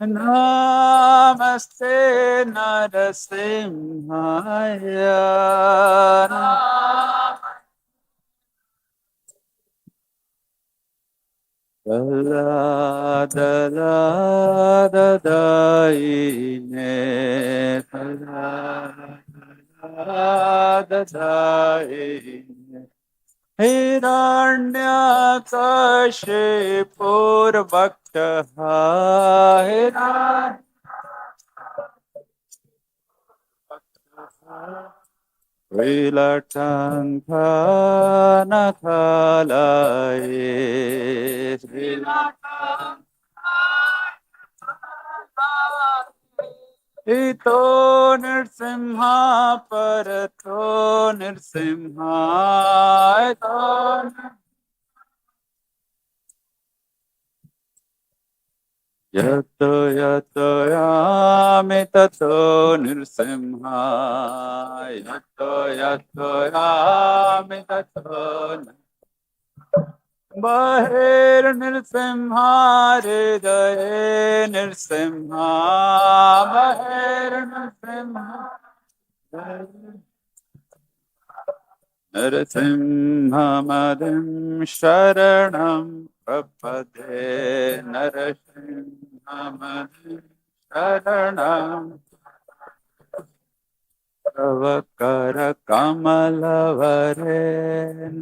नमस्ते नरसिंहाय, ददायिने ददायिने हिरण्यकशिपुर्भक्तः इतो नृसिंहा परतो नृसिंहा, यतो यतो यामि ततो नृसिंहा, यतो यतो यामि ततो बहिर्नृसिंहा हृदये नृसिंहा, बहिर्नृसिंहा नरसिंहमदिं शरणं प्रपद्ये, नरसिंहमदिं शरणं तव करकमलवरे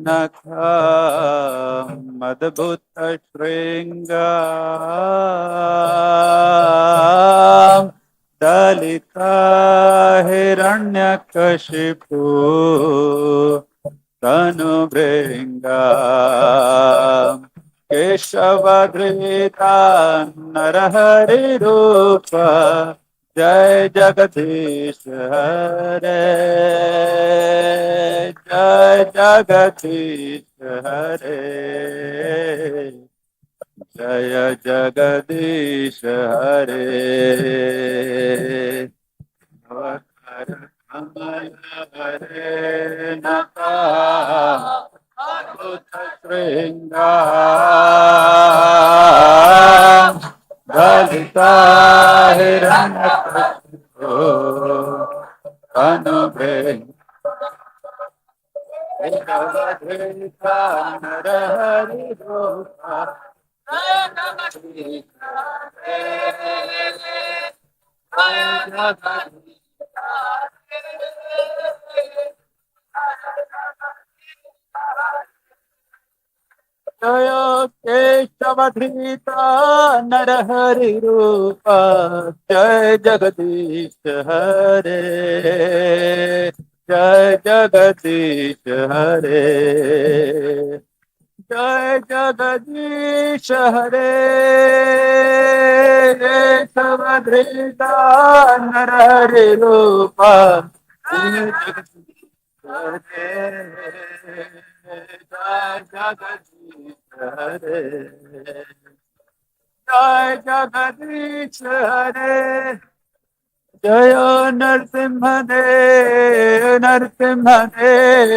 नखमद्भुतशृङ्गां दलिता हिरण्यकशिपु तनुभृङ्गां केशवधृता नरहरिरूप। जय जगदीश हरे, जय जगदीश हरे, जय जगदीश हरे। हरे नृसिंहा सीता हिरण्यकशिपु अनुग्रह जगदीशा नरहरि रूपा जय केशवधीता नरहरि रूपा जय जगदीश हरे जय जगदीश हरे जय जगदीश हरे केशवधीता नरहरि रूपा जय जगदीश हरे जय जगदीश हरे जय जगदीश हरे जय नरसिंहदेव नरसिंहदेव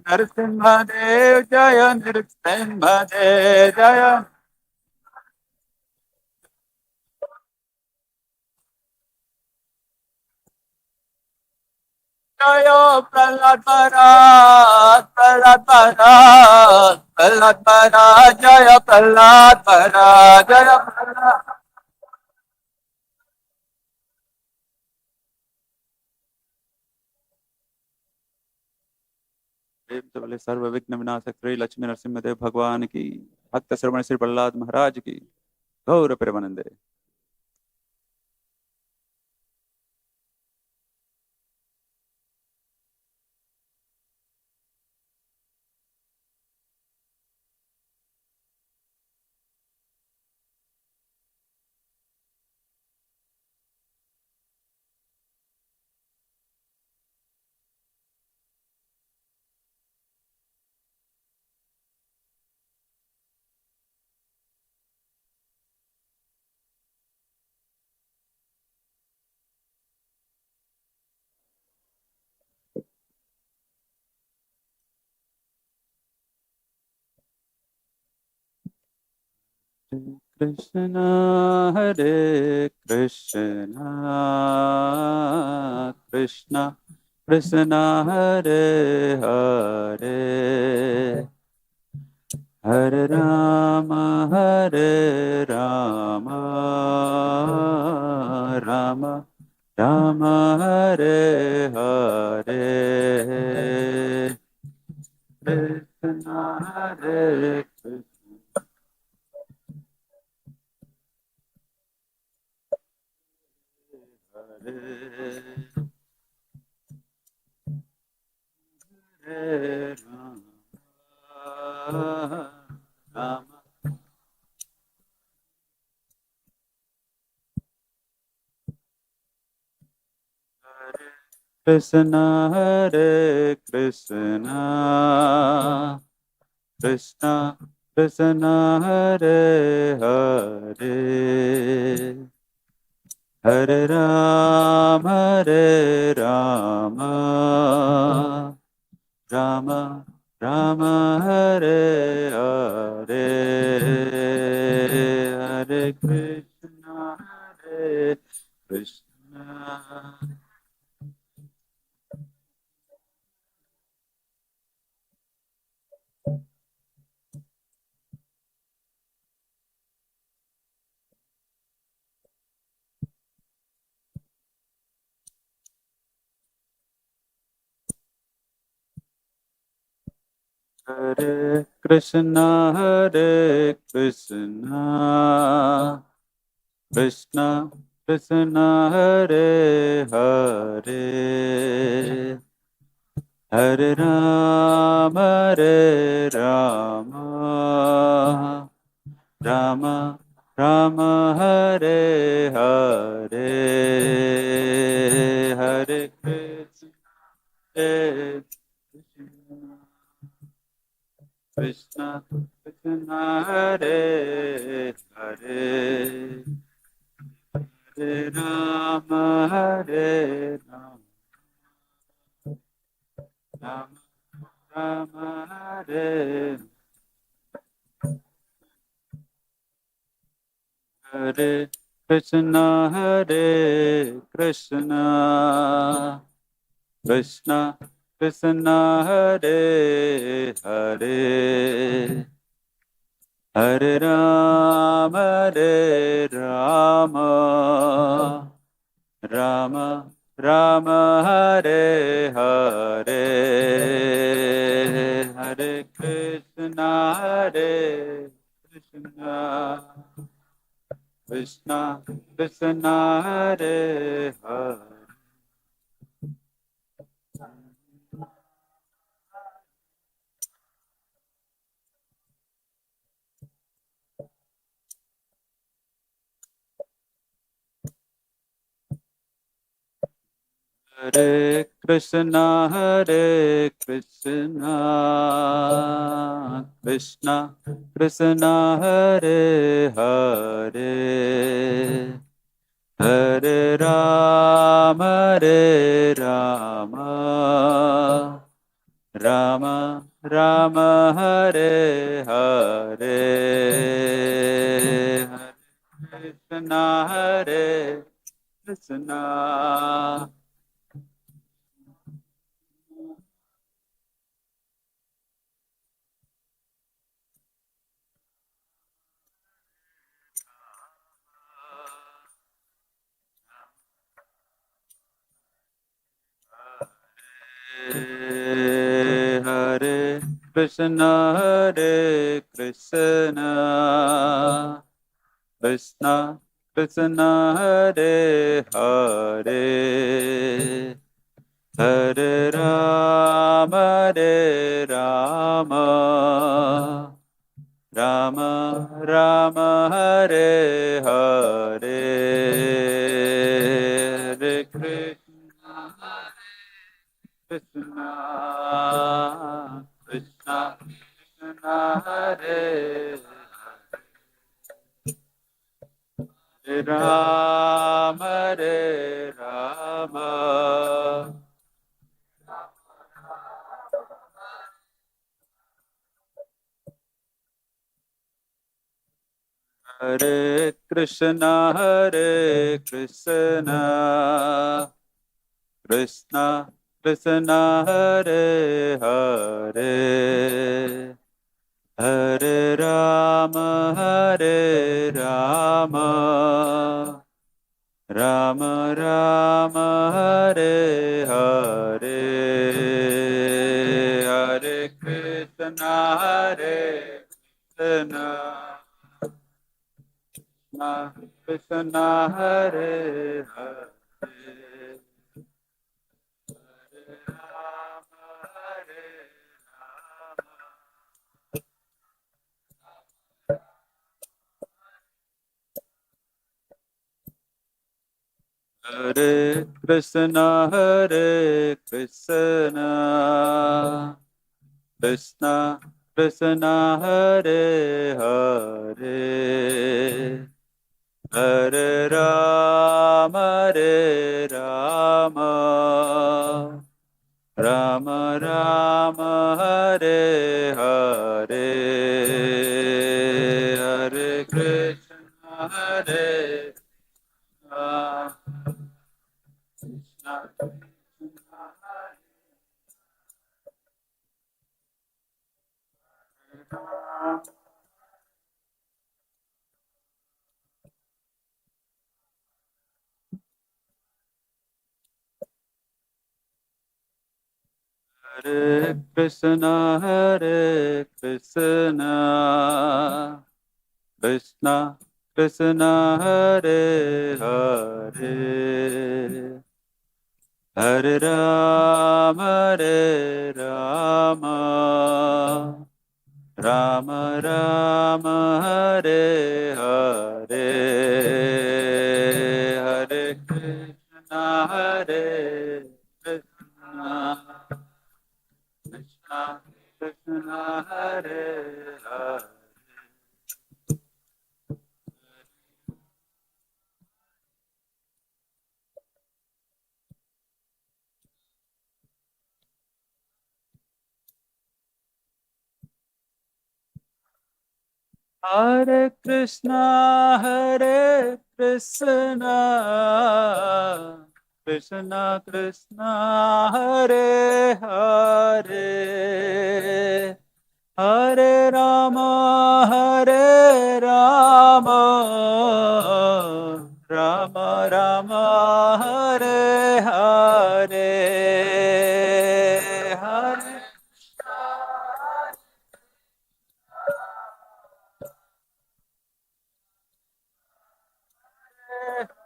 नरसिंहदेव जय नरसिंहदेव जय जय प्रहलाद महाराज प्रहलाद महाराज प्रहलाद महाराज जय प्रहलाद महाराज जय प्रहलाद बोले सर्व विघ्न विनाशक श्री लक्ष्मी नरसिंहदेव भगवान की भक्त श्रवण श्री प्रहलाद महाराज की गौर प्रेमानंदे कृष्ण हरे कृष्ण कृष्ण कृष्ण हरे हरे हरे राम राम राम हरे हरे कृष्ण हरे Krishna Hare Rama Krishna Hare Krishna Krishna Krishna Hare Hare Hare Rama Rama Rama Hare Hare Hare Krishna Hare Krishna Hare Krishna Hare Krishna Krishna Krishna Hare Hare Hare Rama Rama Rama Hare Hare Hare Krishna Krishna Hare Hare Hare Rama Rama Rama Hare Hare Krishna Hare Krishna Krishna Krishna Hare Hare Hare Rama Rama Rama Hare Hare Hare Krishna Krishna Krishna Krishna Hare Hare Hare Krishna Krishna Krishna Hare Hare Hare Rama Rama Rama Hare Hare Hare Krishna Krishna Hare Krishna Krishna Krishna Krishna Hare Hare Hare Rama Rama Rama Hare Hare Hare Krishna Krishna Krishna Krishna Hare Hare Rama Hare Krishna Krishna Krishna Hare Hare Hare Rama Rama Rama Hare Hare Hare Krishna Krishna Krishna Hare Hare Hare Krishna Krishna Krishna Krishna Hare Hare Hare Rama Rama Rama Hare Hare Hare Krishna Krishna Hare Krishna Krishna Krishna Hare Hare Hare Rama Rama Rama Hare Hare Hare Krishna Krishna Krishna Krishna Hare Hare Hare Krishna Krishna, Krishna Krishna, Hare Hare, Hare Rama, Rama Rama, Hare Hare, Hare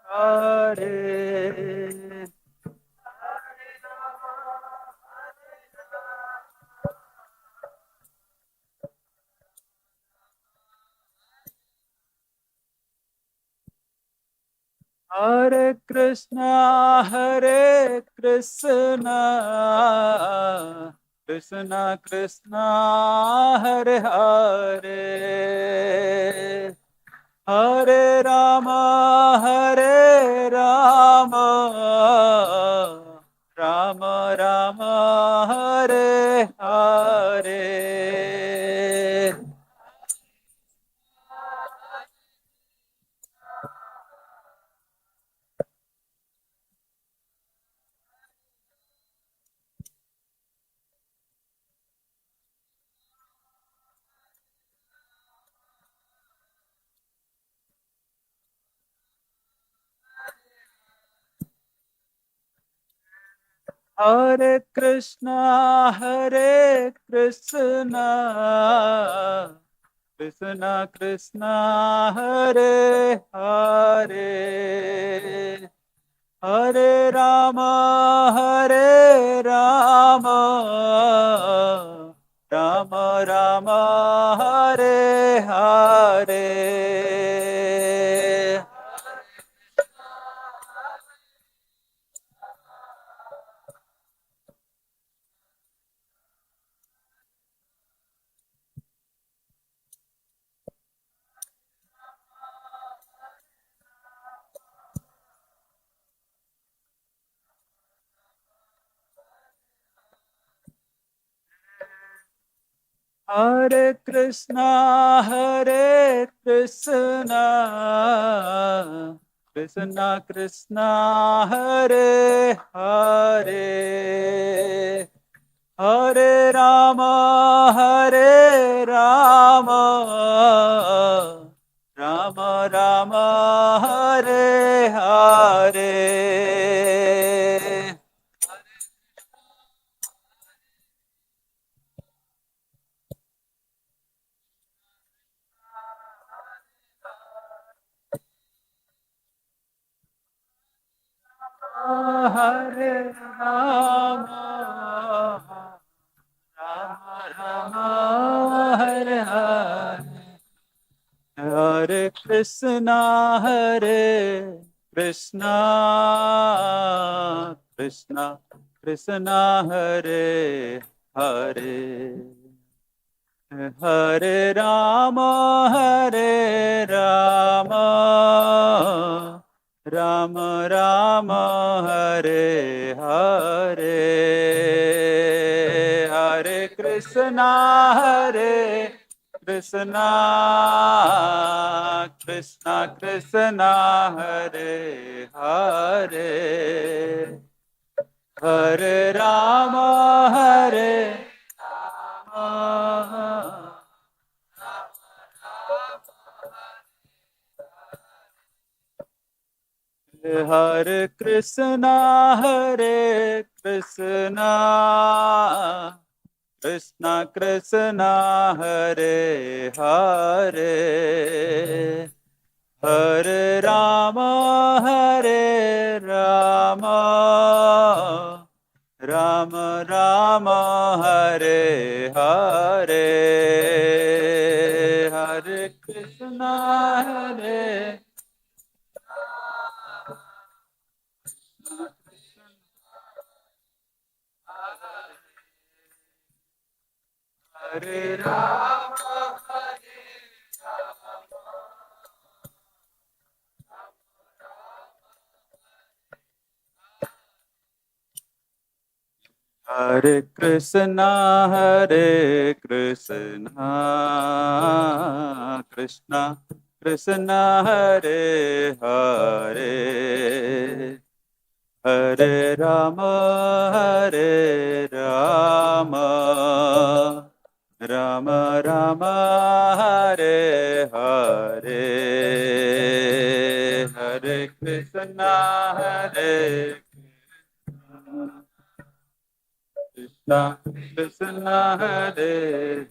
Hare. Hare Krishna, Krishna Krishna, Hare Hare, Hare Rama, Rama Rama, Hare Hare. Hare Krishna, Krishna Krishna, Hare Hare, Hare Rama, Rama Rama, Hare Hare. Hare Krishna, Krishna Krishna, Hare Hare, Hare Rama, Rama Rama, Hare Hare. Hare Rama, Rama Rama, Hare Hare, Hare Krishna, Krishna Krishna, Hare Hare, Hare Rama, Rama Rama, Hare Hare, Hare Krishna, Krishna Krishna, Hare Hare, Hare Rama, Hare Krishna, Krishna Krishna, Hare Hare, Hare Rama, Rama Rama, Hare Hare, Hare Krishna, Hare Rama, Hare Krishna, Krishna Krishna Hare Hare Hare Rama Hare Rama Rama Rama Hare Hare Hare Krishna Hare Krishna Krishna Hare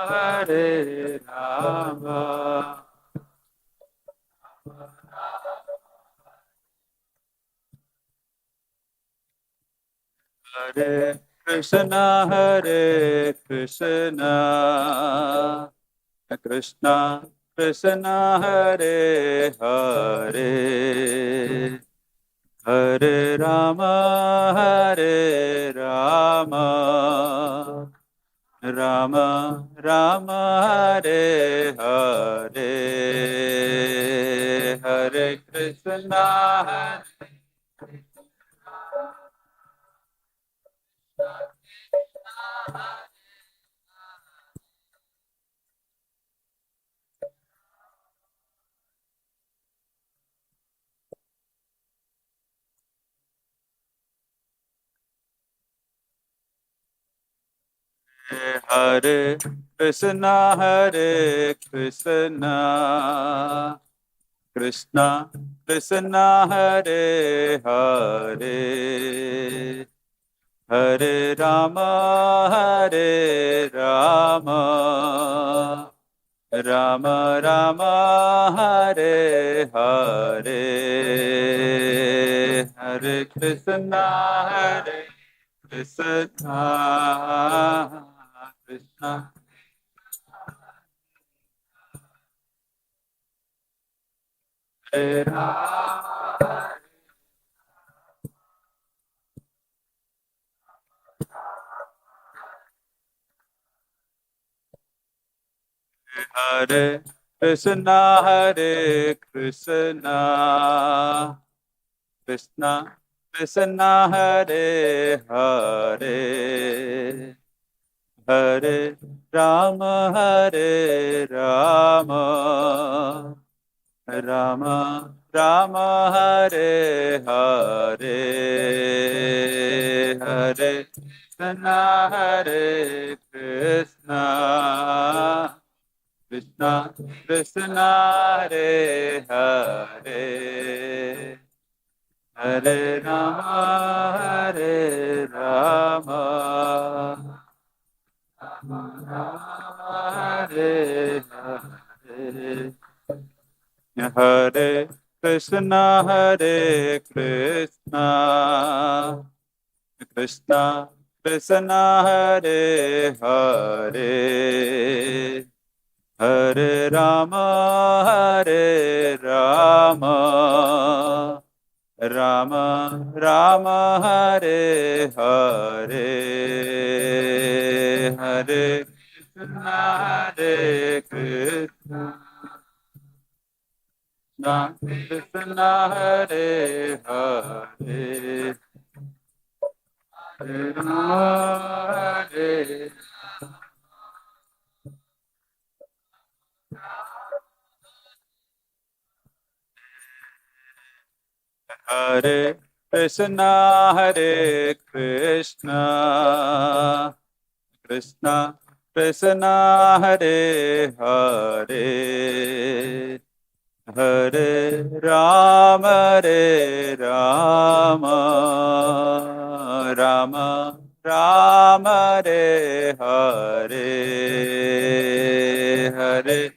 Hare Rama Hare Krishna Hare Krishna Krishna Krishna Hare Hare Hare Rama Hare Rama Rama Rama Hare Hare Hare Krishna Hare Krishna Hare Krishna Krishna Krishna Hare Hare Hare Rama Hare Rama Rama Rama Hare Hare Hare Krishna Hare Krishna Krishna Hare Rama Hare Krishna Hare Krishna Krishna Krishna Hare Hare Hare Rama Hare Rama Rama Rama Hare Hare Hare Krishna Hare Krishna Krishna Krishna Hare Hare Hare Rama Hare Rama Rama Hare Hare Hare Krishna Hare Krishna Krishna Krishna Hare Hare Hare Rama Hare Rama Rama Rama Hare Hare Hare Krishna Hare Krishna Krishna Hare Hare Hare Rama Hare Hare Krishna Hare Krishna Krishna Krishna Hare Hare Hare Rama Hare Rama Rama Rama Hare Hare Hare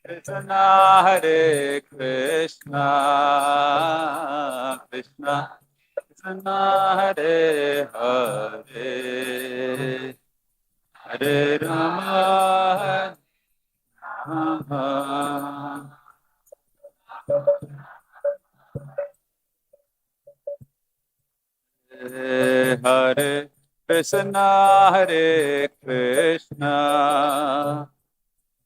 Krishna Hare Krishna Krishna Krishna Hare Hare Hare Rama Rama Hare Krishna Hare Krishna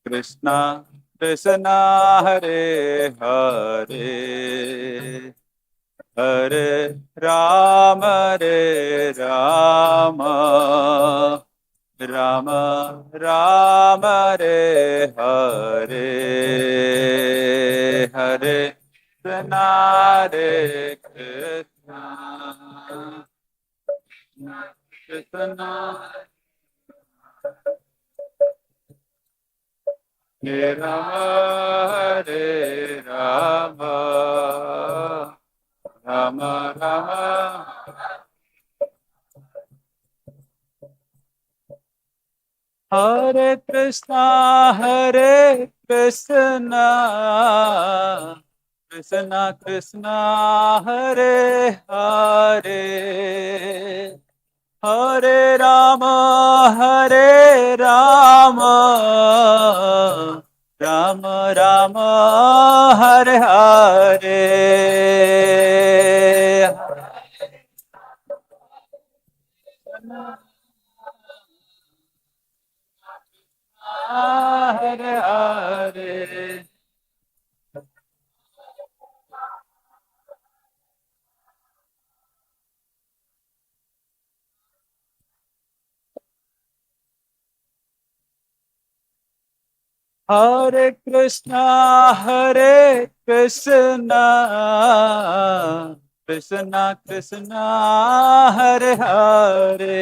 Krishna Krishna Hare Hare Hare Rama Hare Rama Ram Ram रे हरे हरे कृष्णा रे कृष्णा कृष्णा हरे राम राम राम हरे कृष्णा कृष्णा कृष्णा हरे हरे हरे राम राम राम हरे हरे हरे हरे हरे कृष्णा कृष्णा कृष्णा हरे हरे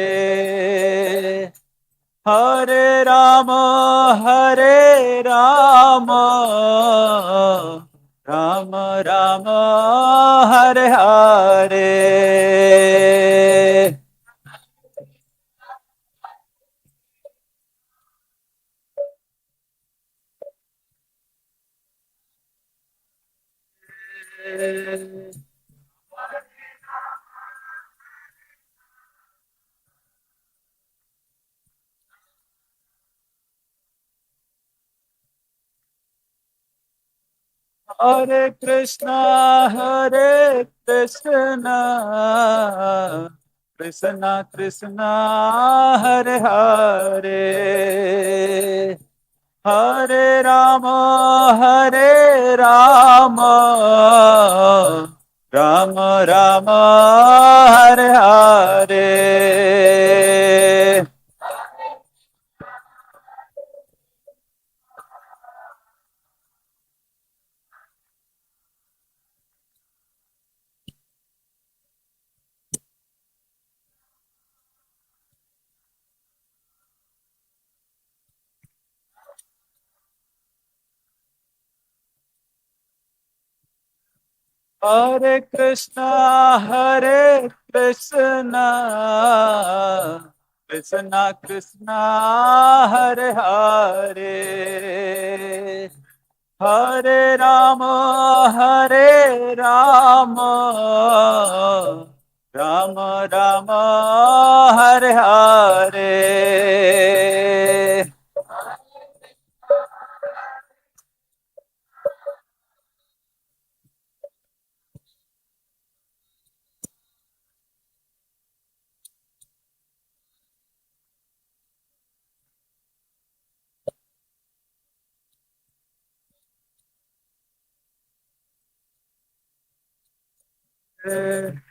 हरे राम राम राम हरे हरे हरे कृष्णा कृष्णा कृष्णा हरे हरे हरे राम राम राम हरे हरे हरे कृष्णा कृष्णा कृष्णा हरे हरे हरे राम राम राम हरे हरे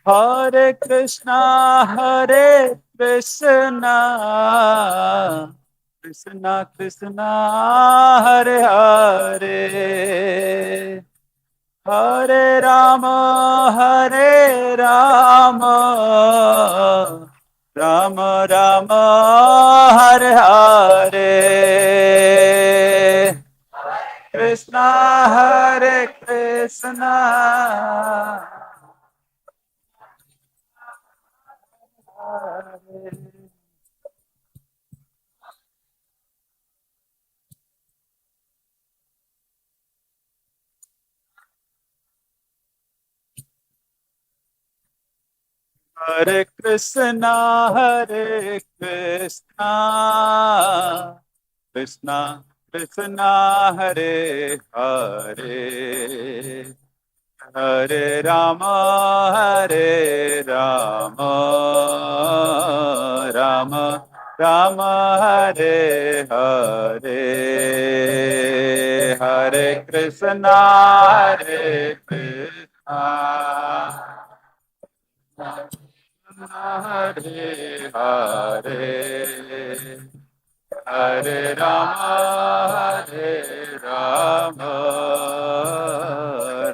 हरे कृष्णा कृष्णा कृष्णा हरे हरे हरे राम राम राम हरे हरे कृष्णा हरे कृष्णा हरे Krishna Krishna Krishna Hare Hare Hare Ram Ram Ram Hare Hare Hare Krishna Hare Hare Hare Rama, Hare Rama,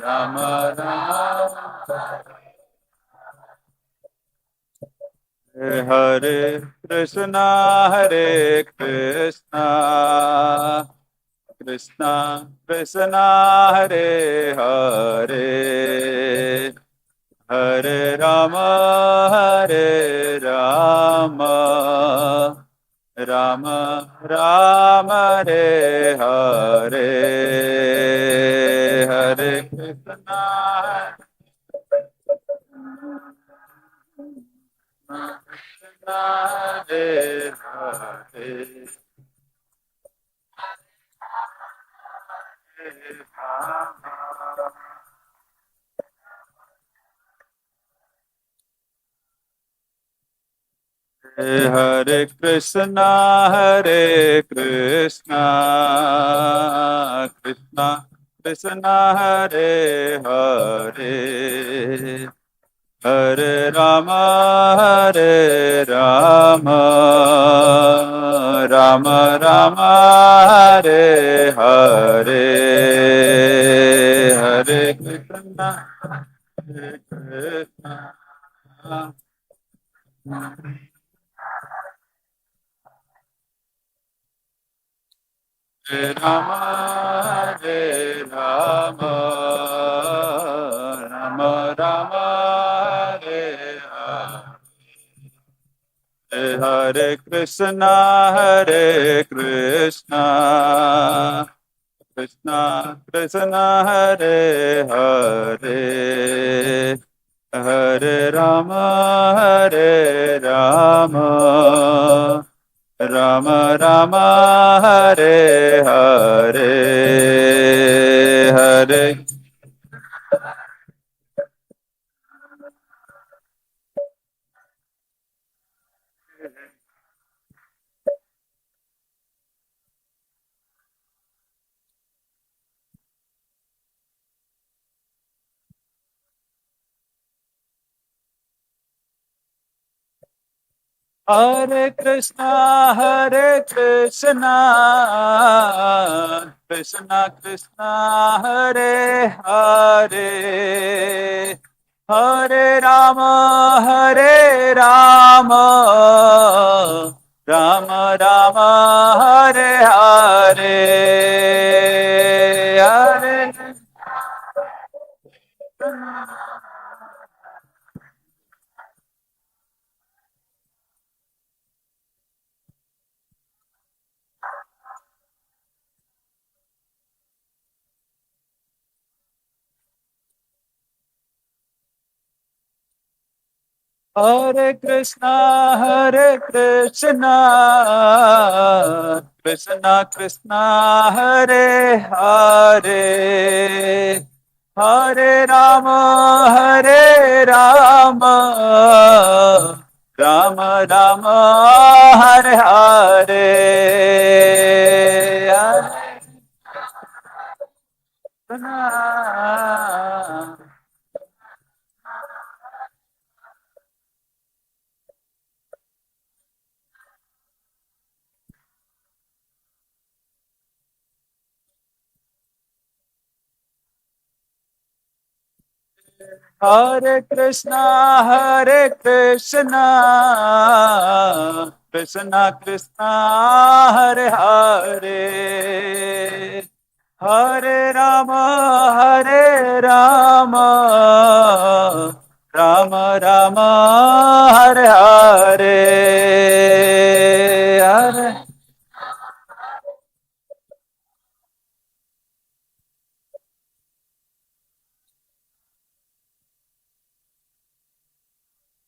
Rama Rama, Hare Krishna, Hare Krishna, Krishna Krishna, Hare Hare, Hare Rama, Hare Rama, Rama Rama, Hare Hare, Hare Krishna, Krishna Hare Hare, Hare Rama. Hare Krishna, Hare Krishna, Krishna Krishna, Hare Hare, Hare Rama, Hare Rama, Rama Rama, Hare Hare, Hare Krishna, Hare Krishna, Hare Rama, Hare Rama, Rama Rama, Hare Hare, Hare Krishna, Hare Krishna, Krishna Krishna, Hare Hare, Hare Rama, Hare Rama, Rama Rama, Hare Hare, Hare Hare Krishna, Krishna Krishna, Hare Hare, Hare Rama, Hare Rama, Rama Rama, Hare Hare, Hare Hare Krishna, Krishna Krishna, Hare Hare, Hare Rama, Hare Rama, Rama Rama, Hare Hare, Hare Krishna. Hare Krishna, Krishna Krishna, Hare Hare, Hare Rama, Hare Rama, Rama Rama, Hare Hare, Hare